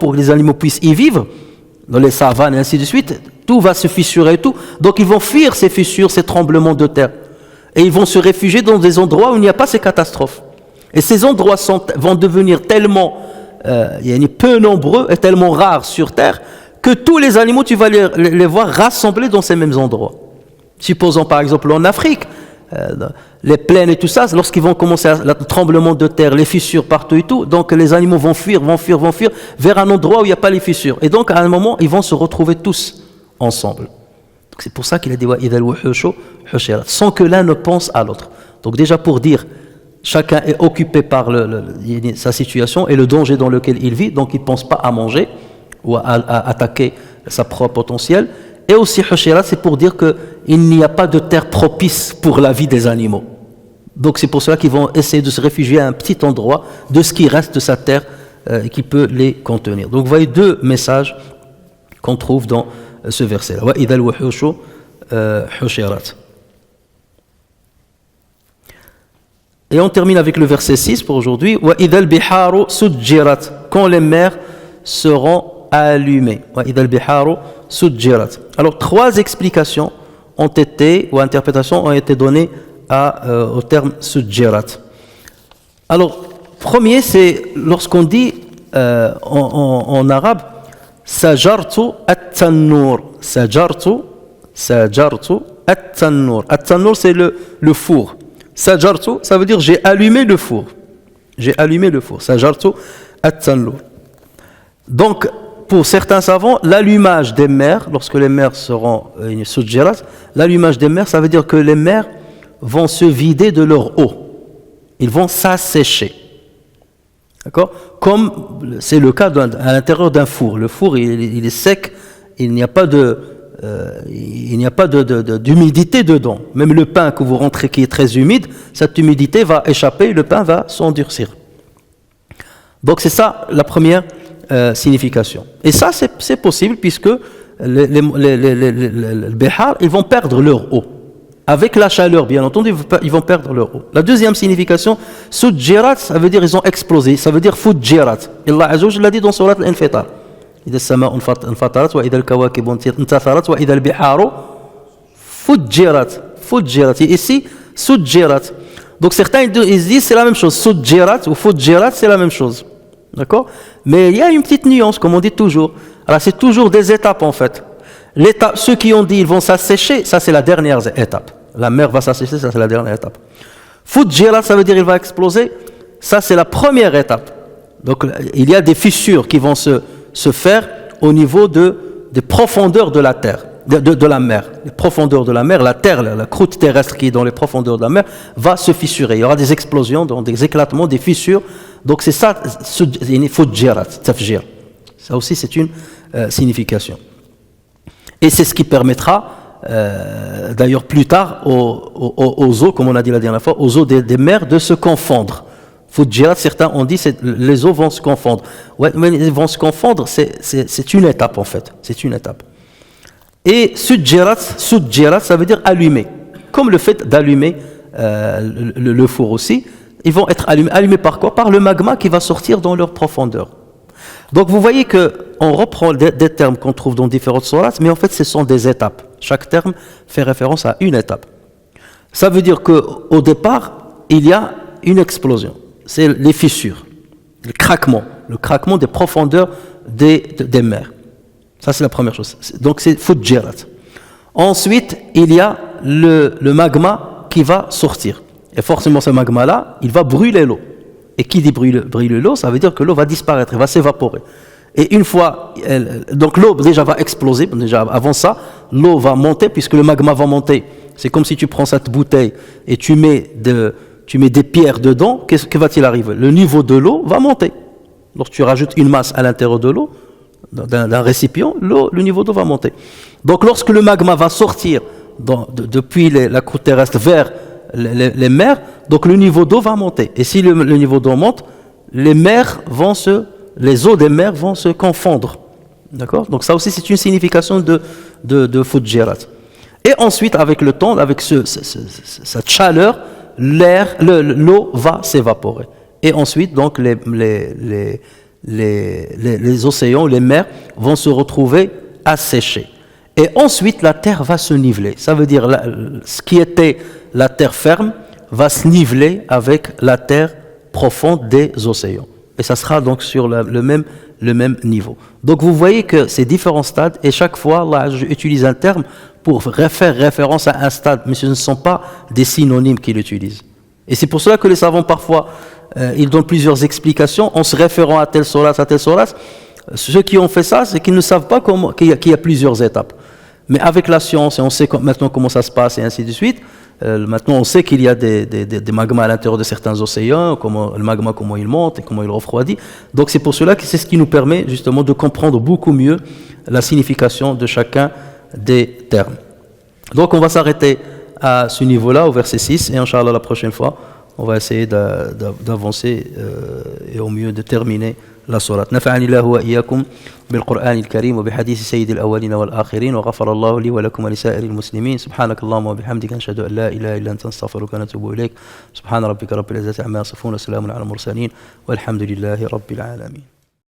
puissent y vivre, dans les savanes et ainsi de suite, tout va se fissurer et tout. Donc ils vont fuir ces fissures, ces tremblements de terre. Et ils vont se réfugier dans des endroits où il n'y a pas ces catastrophes. Et ces endroits vont devenir tellement peu nombreux et tellement rares sur terre que tous les animaux, tu vas les voir rassemblés dans ces mêmes endroits. Supposons par exemple en Afrique, les plaines et tout ça, lorsqu'ils vont commencer le tremblement de terre, les fissures partout et tout, donc les animaux vont fuir vers un endroit où il n'y a pas les fissures. Et donc à un moment, ils vont se retrouver tous ensemble. Donc, c'est pour ça qu'il a dit sans que l'un ne pense à l'autre. Donc déjà pour dire, chacun est occupé par sa situation et le danger dans lequel il vit, donc il ne pense pas à manger ou à attaquer sa proie potentielle. Et aussi hushirat, c'est pour dire qu'il n'y a pas de terre propice pour la vie des animaux. Donc c'est pour cela qu'ils vont essayer de se réfugier à un petit endroit de ce qui reste de sa terre qui peut les contenir. Donc vous voyez deux messages qu'on trouve dans ce verset-là. Wa idhal wuhushu hushirat. Et on termine avec le verset 6 pour aujourd'hui. Wa idhal biharu sujjirat. Quand les mers seront allumées. Wa idhal biharu sujjirat. Alors trois explications interprétations ont été données au terme sujjirat. Alors, premier, c'est lorsqu'on dit en arabe sajartu at-tannour. Sajartu at-tannour. At-tannour, c'est le four. Sajartu, ça veut dire j'ai allumé le four. J'ai allumé le four. Sajartu at-tannour. Donc, pour certains savants, l'allumage des mers, lorsque les mers seront sujjirat, l'allumage des mers, ça veut dire que les mers vont se vider de leur eau. Ils vont s'assécher. D'accord ? Comme c'est le cas à l'intérieur d'un four. Le four, il est sec, il n'y a pas d'humidité dedans. Même le pain que vous rentrez qui est très humide, cette humidité va échapper, le pain va s'endurcir. Donc c'est ça la première signification. Et ça c'est possible puisque les bihar, ils vont perdre leur eau. Avec la chaleur, bien entendu, ils vont perdre leur eau. La deuxième signification, sujjirat, ça veut dire ils ont explosé, ça veut dire fujjirat. Allah Azza wa Jalla l'a dit dans Surat Al-Infitar. إذا السماء انفطرت وإذا الكواكب انتثرت وإذا البحار فجرت. Et ici, sujjirat. Donc certains ils disent c'est la même chose. Sujjirat ou fujjirat, c'est la même chose. D'accord ? Mais il y a une petite nuance, comme on dit toujours. Alors c'est toujours des étapes en fait. Ceux qui ont dit ils vont s'assécher, ça c'est la dernière étape. La mer va s'assécher, ça c'est la dernière étape. Fujjirat, ça veut dire il va exploser, ça c'est la première étape. Donc il y a des fissures qui vont se faire au niveau des profondeurs de la terre, de la mer. Les profondeurs de la mer, la terre, la croûte terrestre qui est dans les profondeurs de la mer va se fissurer. Il y aura des explosions, des éclatements, des fissures. Donc c'est ça, fujjirat, tafjir. Ça aussi c'est une signification. Et c'est ce qui permettra, d'ailleurs plus tard, aux eaux, comme on a dit la dernière fois, aux eaux des mers de se confondre. Fujjirat, certains ont dit les eaux vont se confondre. Ouais, mais elles vont se confondre, c'est une étape en fait. C'est une étape. Et sujjirat, ça veut dire allumer. Comme le fait d'allumer le four aussi. Ils vont être allumés par quoi ? Par le magma qui va sortir dans leur profondeur. Donc vous voyez qu'on reprend des termes qu'on trouve dans différentes sourates, mais en fait ce sont des étapes. Chaque terme fait référence à une étape. Ça veut dire qu'au départ, il y a une explosion. C'est les fissures, le craquement des profondeurs des mers. Ça c'est la première chose. Donc c'est fujjirat. Ensuite, il y a le magma qui va sortir. Et forcément ce magma-là, il va brûler l'eau. Et qui dit brûler l'eau, ça veut dire que l'eau va disparaître, elle va s'évaporer. Et une fois, donc l'eau déjà va exploser, déjà avant ça, l'eau va monter puisque le magma va monter. C'est comme si tu prends cette bouteille et tu mets des pierres dedans, que va-t-il arriver ? Le niveau de l'eau va monter. Lorsque tu rajoutes une masse à l'intérieur de l'eau, d'un récipient, le niveau d'eau va monter. Donc lorsque le magma va sortir depuis la croûte terrestre vers les mers, donc le niveau d'eau va monter. Et si le niveau d'eau monte, les eaux des mers vont se confondre. D'accord? Donc ça aussi c'est une signification de Fujirat. Et ensuite, avec le temps, avec cette chaleur, l'eau va s'évaporer. Et ensuite, donc, les océans, les mers vont se retrouver asséchés. Et ensuite, la terre va se niveler. Ça veut dire ce qui était la terre ferme va se niveler avec la terre profonde des océans. Et ça sera donc sur le même niveau. Donc vous voyez que ces différents stades, et chaque fois, Allah utilise un terme pour faire référence à un stade, mais ce ne sont pas des synonymes qu'il utilise. Et c'est pour cela que les savants, parfois, ils donnent plusieurs explications en se référant à telle sourate, à telle sourate. Ceux qui ont fait ça, c'est qu'ils ne savent pas qu'il y a plusieurs étapes. Mais avec la science, et on sait maintenant comment ça se passe, et ainsi de suite, maintenant on sait qu'il y a des magmas à l'intérieur de certains océans, le magma, comment il monte et comment il refroidit. Donc c'est pour cela que c'est ce qui nous permet justement de comprendre beaucoup mieux la signification de chacun des termes. Donc on va s'arrêter à ce niveau-là, au verset 6, et Inch'Allah la prochaine fois, on va essayer d'avancer et au mieux de terminer la sourate. نفعني الله وإياكم بالقرآن الكريم وبحديث سيد الأولين والآخرين وغفر الله لي ولكم ولسائر المسلمين سبحانك اللهم وبحمدك نشهد أن لا إله إلا أنت نستغفرك ونتوب إليك سبحان ربك رب العزة عما يصفون وسلام على المرسلين والحمد لله رب العالمين.